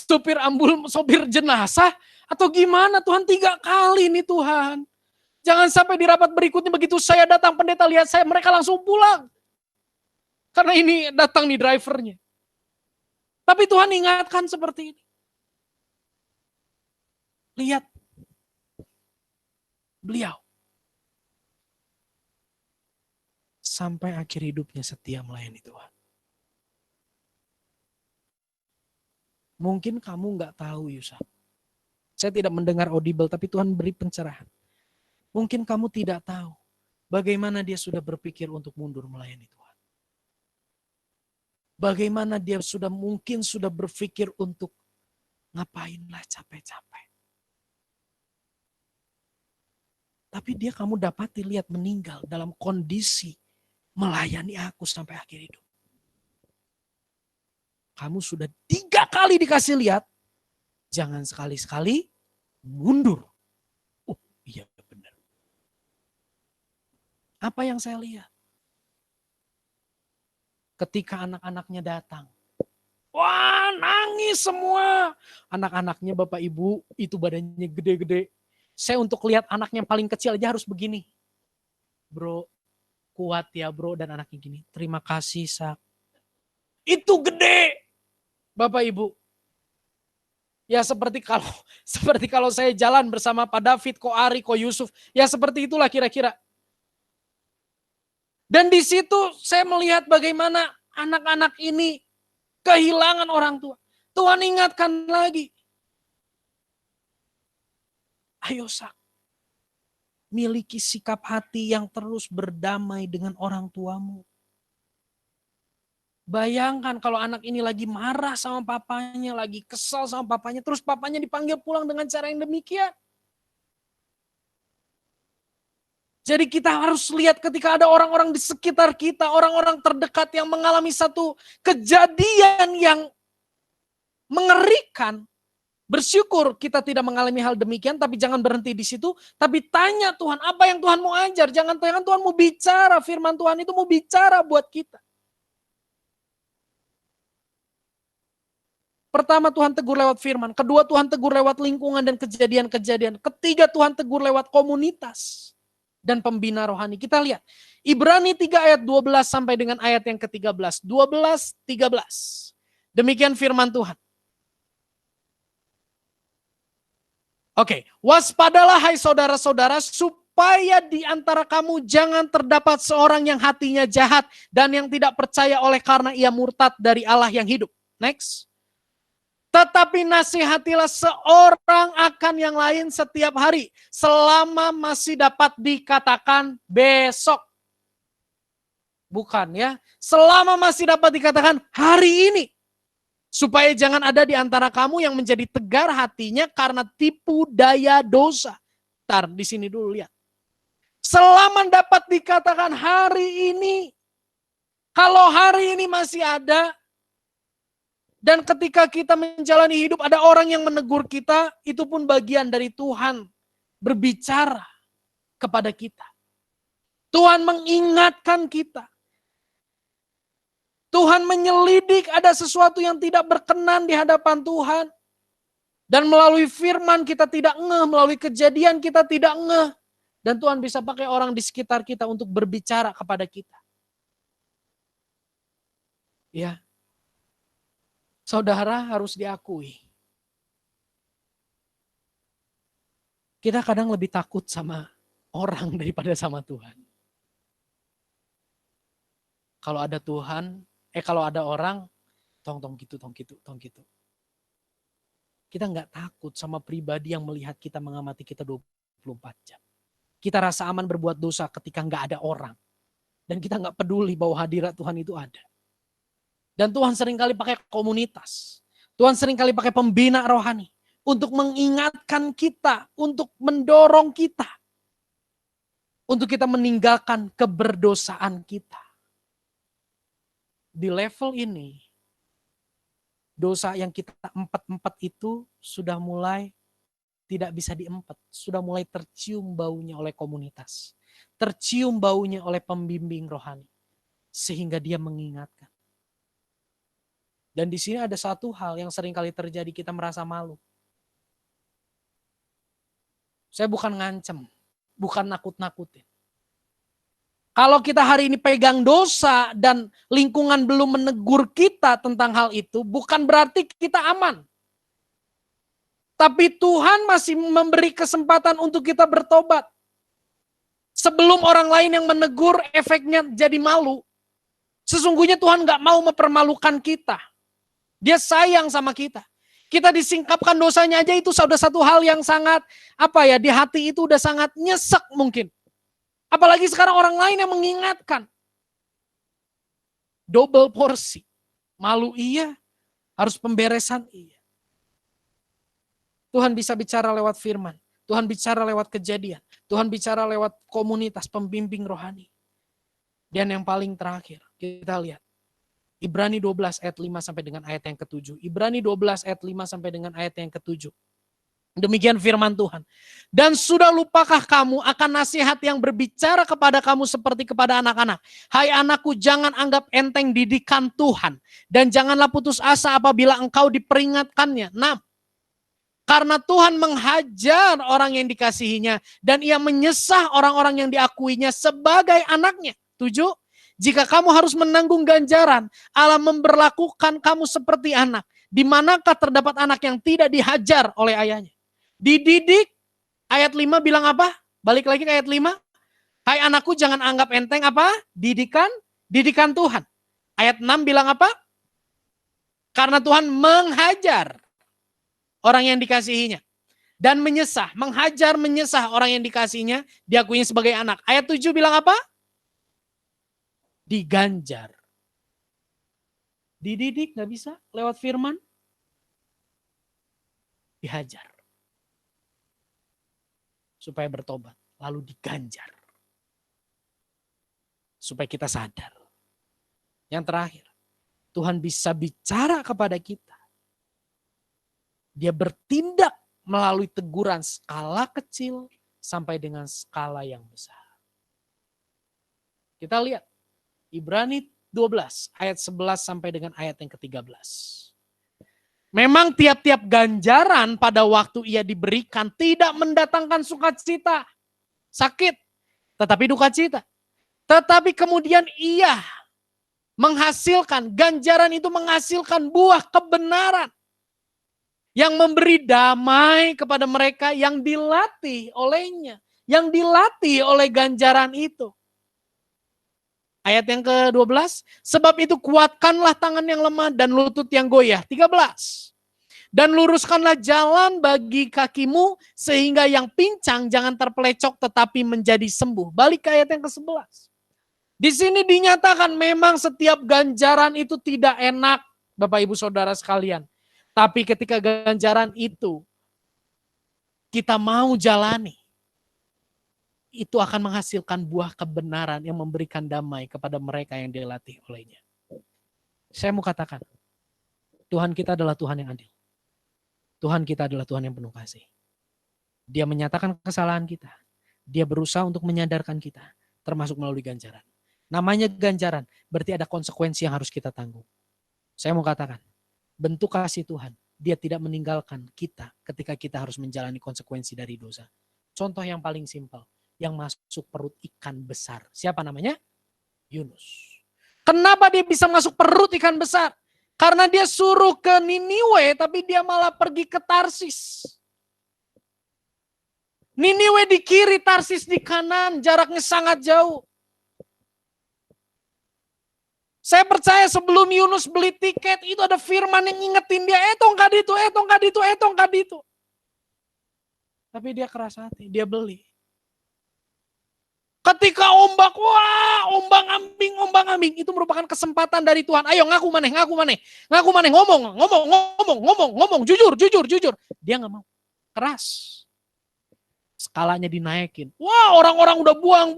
supir ambul, supir jenazah? Atau gimana Tuhan? 3 kali nih Tuhan. Jangan sampai di rapat berikutnya begitu saya datang pendeta lihat saya, mereka langsung pulang. Karena ini datang nih drivernya. Tapi Tuhan ingatkan seperti ini. Lihat. Beliau. Sampai akhir hidupnya setia melayani Tuhan. Mungkin kamu nggak tahu Yusuf. Saya tidak mendengar audible tapi Tuhan beri pencerahan. Mungkin kamu tidak tahu bagaimana dia sudah berpikir untuk mundur melayani Tuhan. Bagaimana dia mungkin sudah berpikir untuk ngapainlah capek-capek. Tapi dia kamu dapati lihat meninggal dalam kondisi melayani aku sampai akhir hidup. Kamu sudah 3 kali dikasih lihat, jangan sekali-sekali mundur. Oh iya benar. Apa yang saya lihat? Ketika anak-anaknya datang. Wah nangis semua. Anak-anaknya Bapak Ibu itu badannya gede-gede. Saya untuk lihat anaknya yang paling kecil aja harus begini. Bro, kuat ya bro, dan anaknya gini. Terima kasih Sak. Itu gede. Bapak Ibu. Ya seperti kalau saya jalan bersama Pak David, Ko Ari, Ko Yusuf. Ya seperti itulah kira-kira. Dan di situ saya melihat bagaimana anak-anak ini kehilangan orang tua. Tuhan ingatkan lagi. Ayo Sak, miliki sikap hati yang terus berdamai dengan orang tuamu. Bayangkan kalau anak ini lagi marah sama papanya, lagi kesal sama papanya, terus papanya dipanggil pulang dengan cara yang demikian. Jadi kita harus lihat ketika ada orang-orang di sekitar kita, orang-orang terdekat yang mengalami satu kejadian yang mengerikan. Bersyukur kita tidak mengalami hal demikian, tapi jangan berhenti di situ. Tapi tanya Tuhan, apa yang Tuhan mau ajar? Jangan Tuhan mau bicara, firman Tuhan itu mau bicara buat kita. Pertama Tuhan tegur lewat firman, kedua Tuhan tegur lewat lingkungan dan kejadian-kejadian. Ketiga Tuhan tegur lewat komunitas dan pembina rohani. Kita lihat, Ibrani 3 ayat 12 sampai dengan ayat yang ke-13. 12, 13. Demikian firman Tuhan. Oke, waspadalah hai saudara-saudara supaya di antara kamu jangan terdapat seorang yang hatinya jahat dan yang tidak percaya oleh karena ia murtad dari Allah yang hidup. Next. Tetapi nasihatilah seorang akan yang lain setiap hari, selama masih dapat dikatakan besok. Bukan ya, selama masih dapat dikatakan hari ini. Supaya jangan ada di antara kamu yang menjadi tegar hatinya karena tipu daya dosa. Ntar di sini dulu lihat. Selama dapat dikatakan hari ini, kalau hari ini masih ada, dan ketika kita menjalani hidup ada orang yang menegur kita, itu pun bagian dari Tuhan berbicara kepada kita. Tuhan mengingatkan kita. Tuhan menyelidik ada sesuatu yang tidak berkenan di hadapan Tuhan. Dan melalui firman kita tidak ngeh, melalui kejadian kita tidak ngeh. Dan Tuhan bisa pakai orang di sekitar kita untuk berbicara kepada kita. Ya. Saudara harus diakui. Kita kadang lebih takut sama orang daripada sama Tuhan. Kalau ada Tuhan, kalau ada orang, tong gitu. Kita nggak takut sama pribadi yang melihat kita, mengamati kita 24 jam. Kita rasa aman berbuat dosa ketika nggak ada orang. Dan kita nggak peduli bahwa hadirat Tuhan itu ada. Dan Tuhan seringkali pakai komunitas. Tuhan seringkali pakai pembina rohani. Untuk mengingatkan kita. Untuk mendorong kita. Untuk kita meninggalkan keberdosaan kita. Di level ini. Dosa yang kita empat itu sudah mulai tidak bisa diempet. Sudah mulai tercium baunya oleh komunitas. Tercium baunya oleh pembimbing rohani. Sehingga dia mengingatkan. Dan di sini ada satu hal yang sering kali terjadi, kita merasa malu. Saya bukan ngancem, bukan nakut-nakutin. Kalau kita hari ini pegang dosa dan lingkungan belum menegur kita tentang hal itu, bukan berarti kita aman. Tapi Tuhan masih memberi kesempatan untuk kita bertobat. Sebelum orang lain yang menegur, efeknya jadi malu. Sesungguhnya Tuhan gak mau mempermalukan kita. Dia sayang sama kita. Kita disingkapkan dosanya aja itu sudah satu hal yang sangat, di hati itu udah sangat nyesek mungkin. Apalagi sekarang orang lain yang mengingatkan. Double porsi. Malu iya, harus pemberesan iya. Tuhan bisa bicara lewat firman. Tuhan bicara lewat kejadian. Tuhan bicara lewat komunitas pembimbing rohani. Dan yang paling terakhir, kita lihat. Ibrani 12 ayat 5 sampai dengan ayat yang ke-7. Ibrani 12 ayat 5 sampai dengan ayat yang ke-7. Demikian firman Tuhan. Dan sudah lupakah kamu akan nasihat yang berbicara kepada kamu seperti kepada anak-anak? Hai anakku, jangan anggap enteng didikan Tuhan. Dan janganlah putus asa apabila engkau diperingatkannya. Karena Tuhan menghajar orang yang dikasihinya. Dan ia menyesah orang-orang yang diakuinya sebagai anaknya. 7. Jika kamu harus menanggung ganjaran, Allah memberlakukan kamu seperti anak. Di manakah terdapat anak yang tidak dihajar oleh ayahnya? Dididik, ayat 5 bilang apa? Balik lagi ke ayat 5. Hai anakku, jangan anggap enteng apa? Didikan Tuhan. Ayat 6 bilang apa? Karena Tuhan menghajar orang yang dikasihinya. Dan menghajar menyesah orang yang dikasihinya, diakuinya sebagai anak. Ayat 7 bilang apa? Diganjar. Dididik gak bisa lewat firman. Dihajar. Supaya bertobat. Lalu diganjar. Supaya kita sadar. Yang terakhir. Tuhan bisa bicara kepada kita. Dia bertindak melalui teguran skala kecil sampai dengan skala yang besar. Kita lihat. Ibrani 12 ayat 11 sampai dengan ayat yang ke-13. Memang tiap-tiap ganjaran pada waktu ia diberikan tidak mendatangkan sukacita, sakit, tetapi duka cita. Tetapi kemudian ia menghasilkan, ganjaran itu menghasilkan buah kebenaran. Yang memberi damai kepada mereka yang dilatih olehnya. yang dilatih oleh ganjaran itu. Ayat yang ke-12, sebab itu kuatkanlah tangan yang lemah dan lutut yang goyah. 13. Dan luruskanlah jalan bagi kakimu sehingga yang pincang jangan terpelecok tetapi menjadi sembuh. Balik ke ayat yang ke-11. Di sini dinyatakan memang setiap ganjaran itu tidak enak, Bapak Ibu Saudara sekalian. Tapi ketika ganjaran itu kita mau jalani, itu akan menghasilkan buah kebenaran yang memberikan damai kepada mereka yang dilatih olehnya. Saya mau katakan, Tuhan kita adalah Tuhan yang adil. Tuhan kita adalah Tuhan yang penuh kasih. Dia menyatakan kesalahan kita. Dia berusaha untuk menyadarkan kita, termasuk melalui ganjaran. Namanya ganjaran, berarti ada konsekuensi yang harus kita tanggung. Saya mau katakan, bentuk kasih Tuhan, Dia tidak meninggalkan kita ketika kita harus menjalani konsekuensi dari dosa. Contoh yang paling simpel, yang masuk perut ikan besar. Siapa namanya? Yunus. Kenapa dia bisa masuk perut ikan besar? Karena dia suruh ke Niniwe, tapi dia malah pergi ke Tarsis. Niniwe di kiri, Tarsis di kanan, jaraknya sangat jauh. Saya percaya sebelum Yunus beli tiket, itu ada firman yang ngingetin dia, tongkat itu. Tapi dia keras hati, dia beli. Ketika ombak, ombang ambing, itu merupakan kesempatan dari Tuhan. Ayo ngaku maneh, ngomong, jujur. Dia nggak mau, keras. Skalanya dinaikin. Wah, orang-orang udah buang.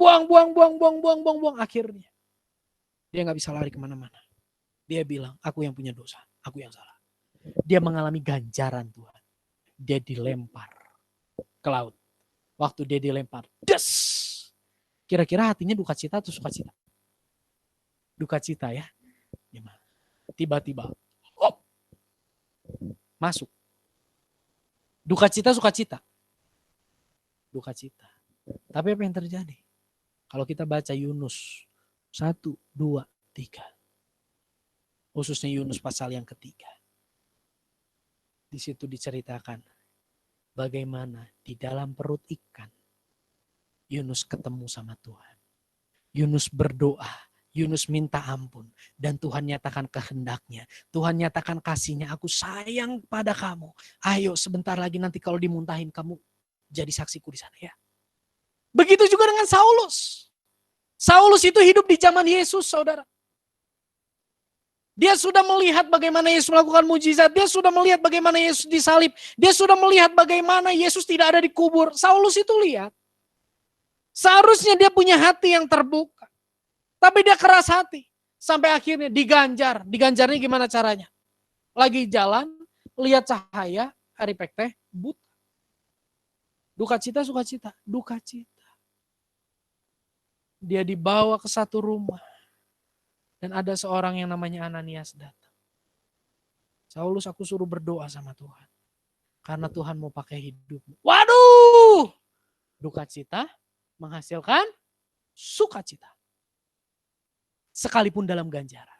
Akhirnya dia nggak bisa lari kemana-mana. Dia bilang, aku yang punya dosa, aku yang salah. Dia mengalami ganjaran Tuhan. Dia dilempar ke laut. Waktu dia dilempar, des. Kira-kira hatinya duka cita atau sukacita? Duka cita ya. Tiba-tiba, hop, masuk. Duka cita, sukacita. Duka cita. Tapi apa yang terjadi? Kalau kita baca Yunus 1, 2, 3. Khususnya Yunus pasal yang ketiga. Di situ diceritakan bagaimana di dalam perut ikan Yunus ketemu sama Tuhan. Yunus berdoa, Yunus minta ampun. Dan Tuhan nyatakan kehendaknya. Tuhan nyatakan kasihnya, aku sayang pada kamu. Ayo sebentar lagi nanti kalau dimuntahin kamu jadi saksiku di sana ya. Begitu juga dengan Saulus. Saulus itu hidup di zaman Yesus, saudara. Dia sudah melihat bagaimana Yesus melakukan mujizat. Dia sudah melihat bagaimana Yesus disalib. Dia sudah melihat bagaimana Yesus tidak ada di kubur. Saulus itu lihat. Seharusnya dia punya hati yang terbuka. Tapi dia keras hati. Sampai akhirnya diganjar. Diganjarnya gimana caranya? Lagi jalan, lihat cahaya, hari teh, buta. Duka cita, sukacita. Duka cita. Dia dibawa ke satu rumah. Dan ada seorang yang namanya Ananias datang. Saulus, aku suruh berdoa sama Tuhan. Karena Tuhan mau pakai hidupmu. Waduh! Duka cita menghasilkan sukacita. Sekalipun dalam ganjaran.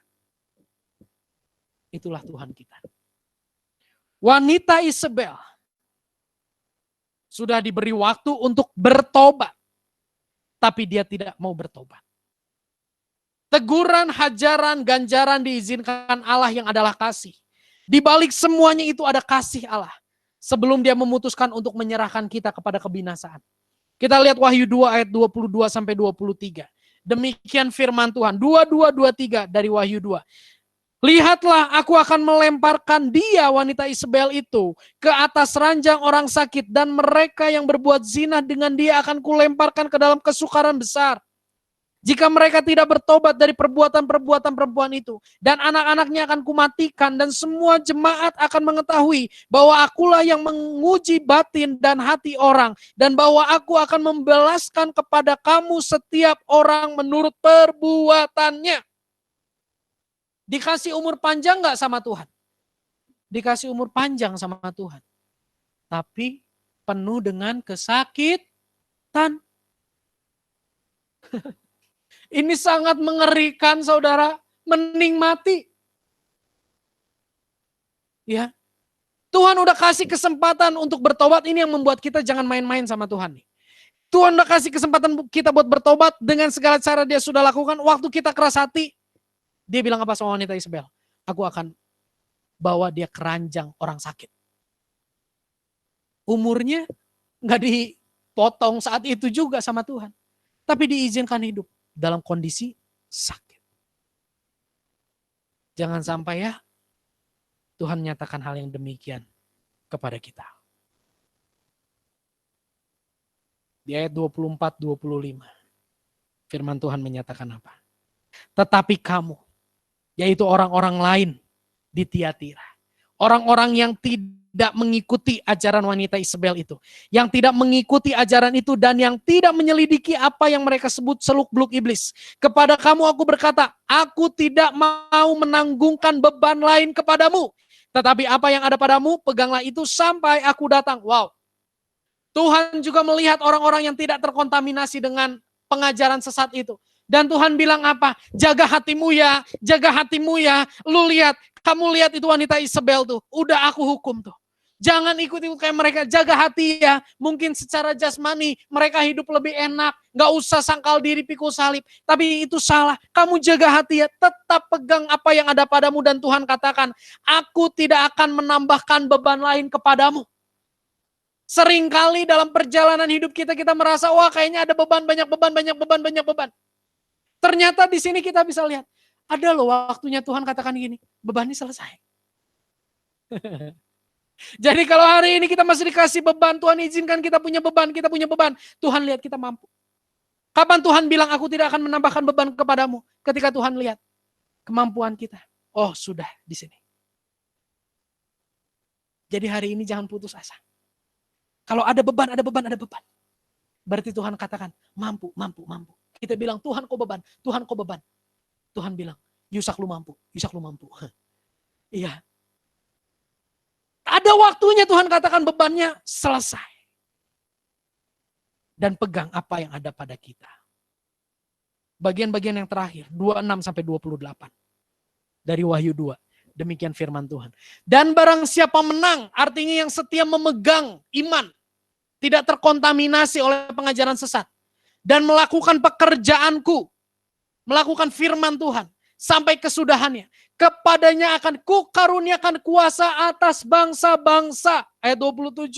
Itulah Tuhan kita. Wanita Isabel sudah diberi waktu untuk bertobat. Tapi dia tidak mau bertobat. Teguran, hajaran, ganjaran diizinkan Allah yang adalah kasih. Di balik semuanya itu ada kasih Allah. Sebelum dia memutuskan untuk menyerahkan kita kepada kebinasaan. Kita lihat Wahyu 2 ayat 22 sampai 23. Demikian firman Tuhan. 22-23 dari Wahyu 2. Lihatlah, aku akan melemparkan dia, wanita Isabel itu, ke atas ranjang orang sakit, dan mereka yang berbuat zina dengan dia akan kulemparkan ke dalam kesukaran besar. Jika mereka tidak bertobat dari perbuatan-perbuatan perempuan itu, dan anak-anaknya akan kumatikan, dan semua jemaat akan mengetahui bahwa akulah yang menguji batin dan hati orang, dan bahwa aku akan membalaskan kepada kamu setiap orang menurut perbuatannya. Dikasih umur panjang gak sama Tuhan? Dikasih umur panjang sama Tuhan. Tapi penuh dengan kesakitan. Ini sangat mengerikan, saudara. Mending mati. Ya. Tuhan udah kasih kesempatan untuk bertobat. Ini yang membuat kita jangan main-main sama Tuhan nih. Tuhan udah kasih kesempatan kita buat bertobat dengan segala cara dia sudah lakukan. Waktu kita keras hati, dia bilang apa sama wanita Isabel? Aku akan bawa dia ke ranjang orang sakit. Umurnya nggak dipotong saat itu juga sama Tuhan. Tapi diizinkan hidup dalam kondisi sakit. Jangan sampai ya Tuhan nyatakan hal yang demikian kepada kita. Di ayat 24-25. Firman Tuhan menyatakan apa? Tetapi kamu, yaitu orang-orang lain di Tiatira. Orang-orang yang tidak mengikuti ajaran wanita Isabel itu. Yang tidak mengikuti ajaran itu dan yang tidak menyelidiki apa yang mereka sebut seluk-beluk iblis. Kepada kamu aku berkata, aku tidak mau menanggungkan beban lain kepadamu. Tetapi apa yang ada padamu, peganglah itu sampai aku datang. Wow. Tuhan juga melihat orang-orang yang tidak terkontaminasi dengan pengajaran sesat itu. Dan Tuhan bilang apa? Jaga hatimu ya, jaga hatimu ya. Lu lihat, kamu lihat itu wanita Isabel tuh. Udah aku hukum tuh. Jangan ikut-ikut kayak mereka, jaga hati ya. Mungkin secara jasmani mereka hidup lebih enak. Gak usah sangkal diri pikul salib. Tapi itu salah. Kamu jaga hati ya, tetap pegang apa yang ada padamu. Dan Tuhan katakan, aku tidak akan menambahkan beban lain kepadamu. Seringkali dalam perjalanan hidup kita merasa, wah kayaknya ada beban, banyak beban, banyak beban, banyak beban. Ternyata di sini kita bisa lihat, ada loh waktunya Tuhan katakan gini, beban ini selesai. Jadi kalau hari ini kita masih dikasih beban, Tuhan izinkan kita punya beban, Tuhan lihat kita mampu. Kapan Tuhan bilang aku tidak akan menambahkan beban kepadamu? Ketika Tuhan lihat kemampuan kita. Oh sudah di sini. Jadi hari ini jangan putus asa. Kalau ada beban, ada beban, ada beban. Berarti Tuhan katakan, mampu, mampu, mampu. Kita bilang, Tuhan kok beban, Tuhan kok beban. Tuhan bilang, Yusak lu mampu, Yusak lu mampu. Iya. Ada waktunya Tuhan katakan bebannya selesai. Dan pegang apa yang ada pada kita. Bagian-bagian yang terakhir, 26-28. Dari Wahyu 2. Demikian firman Tuhan. Dan barang siapa menang, artinya yang setia memegang iman. Tidak terkontaminasi oleh pengajaran sesat. Dan melakukan pekerjaanku. Melakukan firman Tuhan. Sampai kesudahannya. Kepadanya akan kukaruniakan kuasa atas bangsa-bangsa. Ayat 27.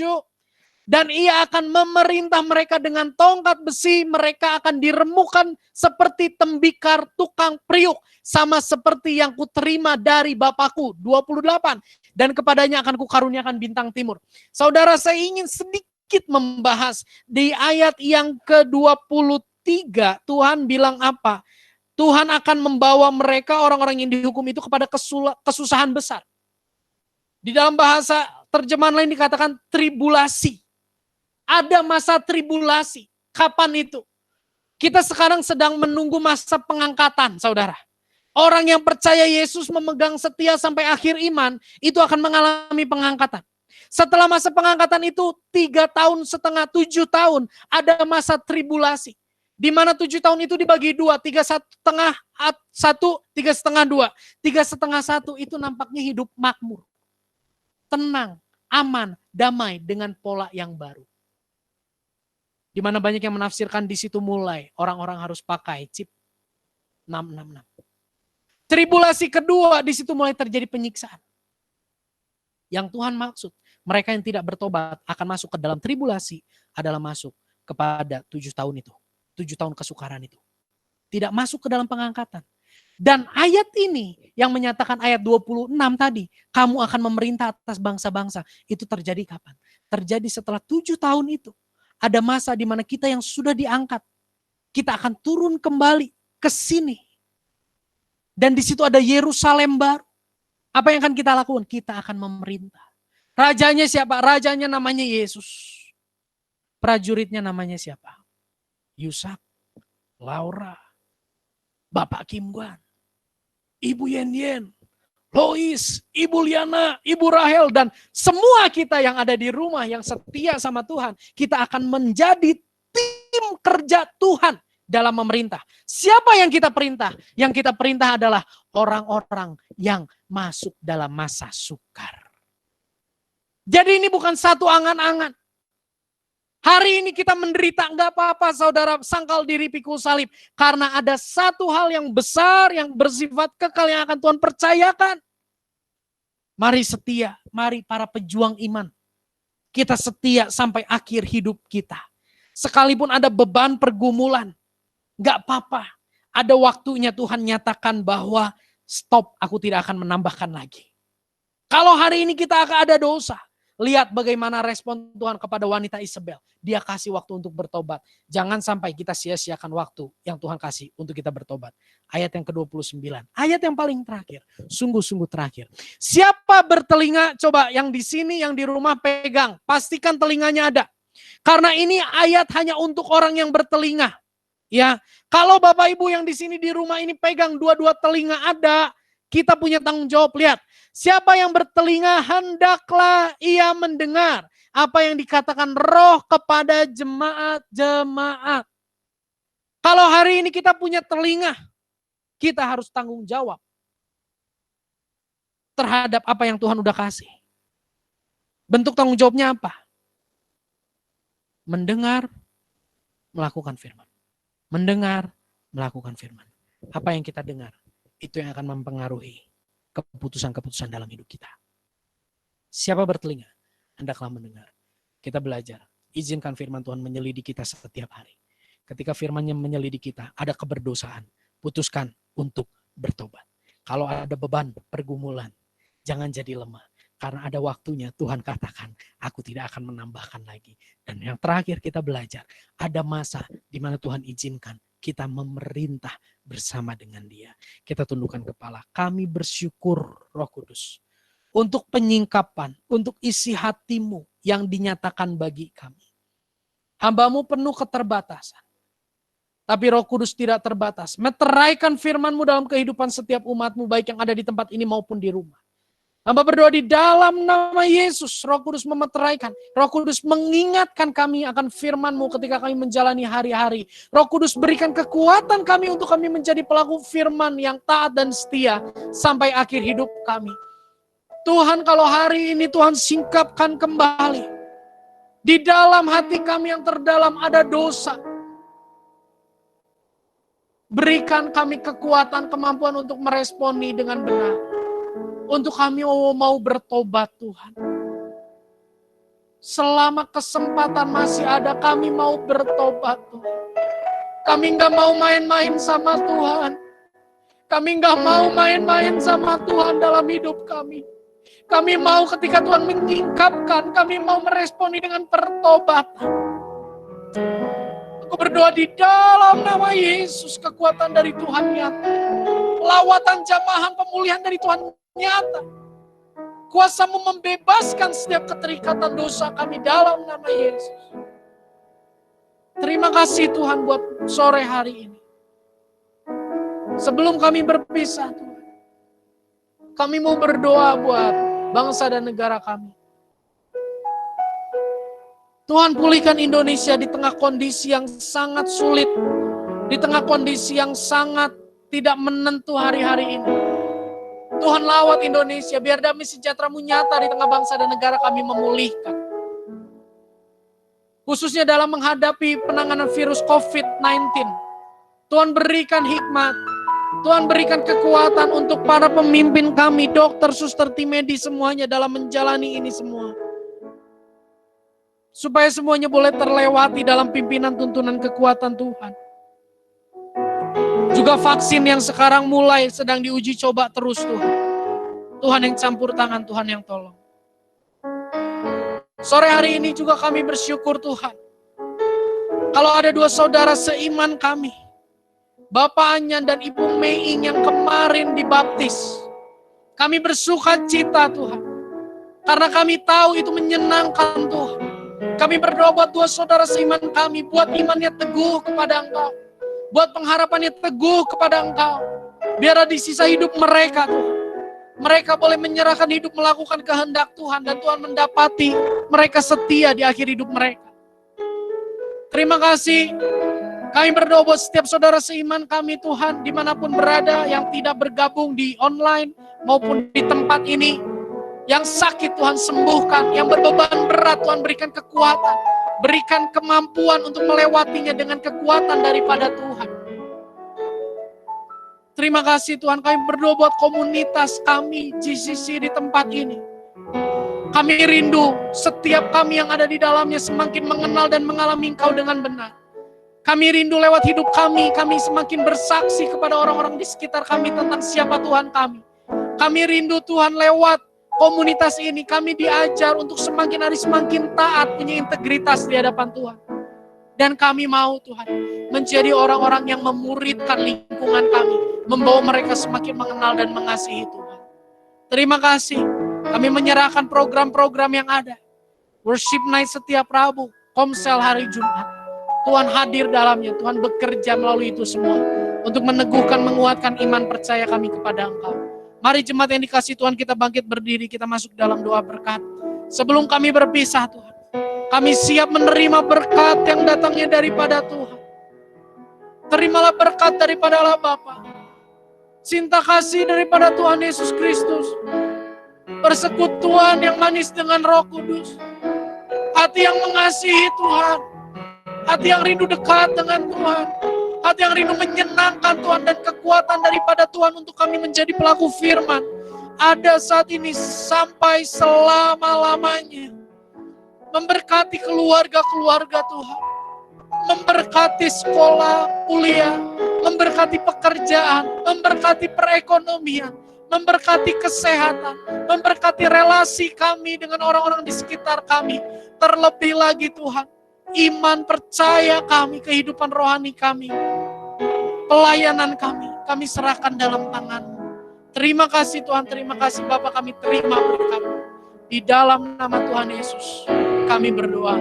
Dan ia akan memerintah mereka dengan tongkat besi. Mereka akan diremukan seperti tembikar tukang priuk. Sama seperti yang kuterima dari Bapakku. 28. Dan kepadanya akan kukaruniakan bintang timur. Saudara, saya ingin sedikit membahas. Di ayat yang ke-23 Tuhan bilang apa? Tuhan akan membawa mereka orang-orang yang dihukum itu kepada kesusahan besar. Di dalam bahasa terjemahan lain dikatakan tribulasi. Ada masa tribulasi. Kapan itu? Kita sekarang sedang menunggu masa pengangkatan, saudara. Orang yang percaya Yesus memegang setia sampai akhir iman, itu akan mengalami pengangkatan. Setelah masa pengangkatan itu 3,5 tahun, 7 tahun, ada masa tribulasi. Di mana 7 tahun itu dibagi 2, 3,5, 1, 3,5, 2. 3,5, 1 itu nampaknya hidup makmur. Tenang, aman, damai dengan pola yang baru. Di mana banyak yang menafsirkan di situ mulai orang-orang harus pakai chip 666. Tribulasi kedua di situ mulai terjadi penyiksaan. Yang Tuhan maksud, mereka yang tidak bertobat akan masuk ke dalam tribulasi adalah masuk kepada 7 tahun itu. 7 tahun kesukaran itu. Tidak masuk ke dalam pengangkatan. Dan ayat ini yang menyatakan ayat 26 tadi, kamu akan memerintah atas bangsa-bangsa. Itu terjadi kapan? Terjadi setelah 7 tahun itu. Ada masa di mana kita yang sudah diangkat, kita akan turun kembali ke sini. Dan di situ ada Yerusalem baru. Apa yang akan kita lakukan? Kita akan memerintah. Rajanya siapa? Rajanya namanya Yesus. Prajuritnya namanya siapa? Yusak, Laura, Bapak Kim Guan, Ibu Yen Yen, Lois, Ibu Liana, Ibu Rahel, dan semua kita yang ada di rumah yang setia sama Tuhan, kita akan menjadi tim kerja Tuhan dalam memerintah. Siapa yang kita perintah? Yang kita perintah adalah orang-orang yang masuk dalam masa sukar. Jadi ini bukan satu angan-angan. Hari ini kita menderita, enggak apa-apa saudara, sangkal diri pikul salib. Karena ada satu hal yang besar, yang bersifat kekal yang akan Tuhan percayakan. Mari setia, mari para pejuang iman. Kita setia sampai akhir hidup kita. Sekalipun ada beban pergumulan, enggak apa-apa. Ada waktunya Tuhan nyatakan bahwa stop, aku tidak akan menambahkan lagi. Kalau hari ini kita akan ada dosa, lihat bagaimana respon Tuhan kepada wanita Isabel. Dia kasih waktu untuk bertobat. Jangan sampai kita sia-siakan waktu yang Tuhan kasih untuk kita bertobat. Ayat yang ke-29. Ayat yang paling terakhir. Sungguh-sungguh terakhir. Siapa bertelinga, coba yang di sini, yang di rumah pegang. Pastikan telinganya ada. Karena ini ayat hanya untuk orang yang bertelinga. Ya, kalau Bapak Ibu yang di sini di rumah ini pegang dua-dua telinga ada, kita punya tanggung jawab. Lihat, siapa yang bertelinga hendaklah ia mendengar apa yang dikatakan Roh kepada jemaat-jemaat. Kalau hari ini kita punya telinga, kita harus tanggung jawab terhadap apa yang Tuhan udah kasih. Bentuk tanggung jawabnya apa? Mendengar, melakukan firman. Mendengar, melakukan firman. Apa yang kita dengar, itu yang akan mempengaruhi keputusan-keputusan dalam hidup kita. Siapa bertelinga, hendaklah mendengar. Kita belajar, izinkan firman Tuhan menyelidiki kita setiap hari. Ketika firman-Nya menyelidiki kita, ada keberdosaan, putuskan untuk bertobat. Kalau ada beban, pergumulan, jangan jadi lemah. Karena ada waktunya Tuhan katakan, aku tidak akan menambahkan lagi. Dan yang terakhir kita belajar, ada masa di mana Tuhan izinkan kita memerintah bersama dengan Dia. Kita tundukkan kepala. Kami bersyukur Roh Kudus untuk penyingkapan, untuk isi hatimu yang dinyatakan bagi kami. Hamba-Mu penuh keterbatasan. Tapi Roh Kudus tidak terbatas. Meteraikan firman-Mu dalam kehidupan setiap umat-Mu, baik yang ada di tempat ini maupun di rumah. Hamba berdoa di dalam nama Yesus, Roh Kudus memeteraikan. Roh Kudus mengingatkan kami akan firman-Mu ketika kami menjalani hari-hari. Roh Kudus berikan kekuatan kami untuk kami menjadi pelaku firman yang taat dan setia sampai akhir hidup kami. Tuhan, kalau hari ini Tuhan singkapkan kembali. Di dalam hati kami yang terdalam ada dosa. Berikan kami kekuatan, kemampuan untuk meresponi dengan benar. Untuk kami mau bertobat Tuhan. Selama kesempatan masih ada, kami mau bertobat Tuhan. Kami gak mau main-main sama Tuhan. Kami gak mau main-main sama Tuhan dalam hidup kami. Kami mau ketika Tuhan menyingkapkan, kami mau meresponi dengan pertobatan. Aku berdoa di dalam nama Yesus, kekuatan dari Tuhan nyata. Lawatan jamahan pemulihan dari Tuhan nyata. Kuasa-Mu membebaskan setiap keterikatan dosa kami dalam nama Yesus. Terima kasih Tuhan buat sore hari ini. Sebelum kami berpisah Tuhan, kami mau berdoa buat bangsa dan negara kami. Tuhan, pulihkan Indonesia di tengah kondisi yang sangat sulit, di tengah kondisi yang sangat tidak menentu hari-hari ini. Tuhan, lawat Indonesia, biar damai sejahtera-Mu nyata di tengah bangsa dan negara kami memulihkan. Khususnya dalam menghadapi penanganan virus COVID-19. Tuhan berikan hikmat, Tuhan berikan kekuatan untuk para pemimpin kami, dokter, suster, tim medis semuanya dalam menjalani ini semua. Supaya semuanya boleh terlewati dalam pimpinan tuntunan kekuatan Tuhan. Juga vaksin yang sekarang mulai sedang diuji coba terus Tuhan. Tuhan yang campur tangan, Tuhan yang tolong. Sore hari ini juga kami bersyukur Tuhan. Kalau ada dua saudara seiman kami, Bapak Anyan dan Ibu Meing yang kemarin dibaptis. Kami bersuka cita Tuhan. Karena kami tahu itu menyenangkan Tuhan. Kami berdoa buat dua saudara seiman kami, buat imannya teguh kepada Engkau. Buat pengharapannya teguh kepada Engkau. Biar di sisa hidup mereka Tuhan. Mereka boleh menyerahkan hidup melakukan kehendak Tuhan. Dan Tuhan mendapati mereka setia di akhir hidup mereka. Terima kasih. Kami berdoa buat setiap saudara seiman kami Tuhan. Dimanapun berada yang tidak bergabung di online maupun di tempat ini. Yang sakit Tuhan sembuhkan. Yang berbeban berat Tuhan berikan kekuatan. Berikan kemampuan untuk melewatinya dengan kekuatan daripada Tuhan. Terima kasih Tuhan, kami berdoa buat komunitas kami GCC di tempat ini. Kami rindu setiap kami yang ada di dalamnya semakin mengenal dan mengalami Engkau dengan benar. Kami rindu lewat hidup kami semakin bersaksi kepada orang-orang di sekitar kami tentang siapa Tuhan kami. Kami rindu Tuhan lewat komunitas ini, kami diajar untuk semakin hari semakin taat, punya integritas di hadapan Tuhan. Dan kami mau Tuhan, menjadi orang-orang yang memuridkan lingkungan kami, membawa mereka semakin mengenal dan mengasihi Tuhan. Terima kasih, kami menyerahkan program-program yang ada. Worship night setiap Rabu, Komsel hari Jumat. Tuhan hadir dalamnya, Tuhan bekerja melalui itu semua, untuk meneguhkan, menguatkan iman percaya kami kepada Engkau. Mari jemaat yang dikasih Tuhan, kita bangkit berdiri, kita masuk dalam doa berkat. Sebelum kami berpisah Tuhan, kami siap menerima berkat yang datangnya daripada Tuhan. Terimalah berkat daripada Allah Bapa, cinta kasih daripada Tuhan Yesus Kristus, persekutuan yang manis dengan Roh Kudus, hati yang mengasihi Tuhan, hati yang rindu dekat dengan Tuhan, hati yang rindu menyenangkan Tuhan, dan kekuatan daripada Tuhan untuk kami menjadi pelaku firman ada saat ini sampai selama-lamanya. Memberkati keluarga-keluarga Tuhan, memberkati sekolah, kuliah, memberkati pekerjaan, memberkati perekonomian, memberkati kesehatan, memberkati relasi kami dengan orang-orang di sekitar kami. Terlebih lagi Tuhan, iman percaya kami, kehidupan rohani kami, pelayanan kami serahkan dalam tangan-Mu. Terima kasih Tuhan, terima kasih Bapa, kami terima berkat. Di dalam nama Tuhan Yesus, kami berdoa.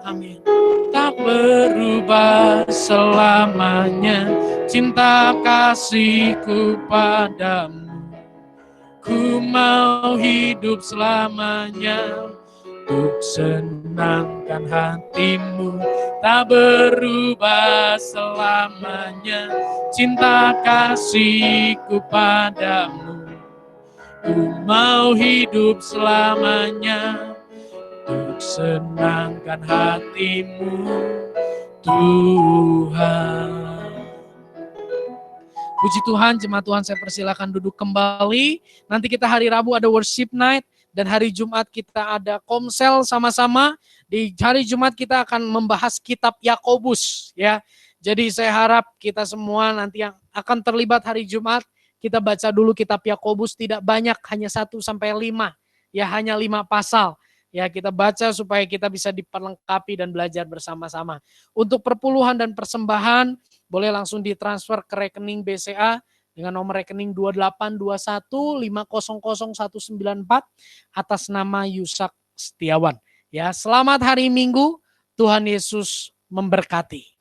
Amin. Tak berubah selamanya cinta kasihku padamu. Ku mau hidup selamanya untuk senangkan hatimu. Tak berubah selamanya cinta kasihku padamu. Ku mau hidup selamanya untuk senangkan hatimu, Tuhan. Puji Tuhan, jemaat Tuhan, saya persilakan duduk kembali. Nanti kita hari Rabu ada worship night, dan hari Jumat kita ada komsel sama-sama. Di hari Jumat kita akan membahas kitab Yakobus, ya. Jadi saya harap kita semua nanti yang akan terlibat hari Jumat, kita baca dulu kitab Yakobus, tidak banyak, hanya 1 sampai 5. Ya, hanya 5 pasal. Ya, kita baca supaya kita bisa diperlengkapi dan belajar bersama-sama. Untuk perpuluhan dan persembahan, boleh langsung ditransfer ke rekening BCA dengan nomor rekening 2821500194 atas nama Yusak Setiawan. Ya, selamat hari Minggu, Tuhan Yesus memberkati.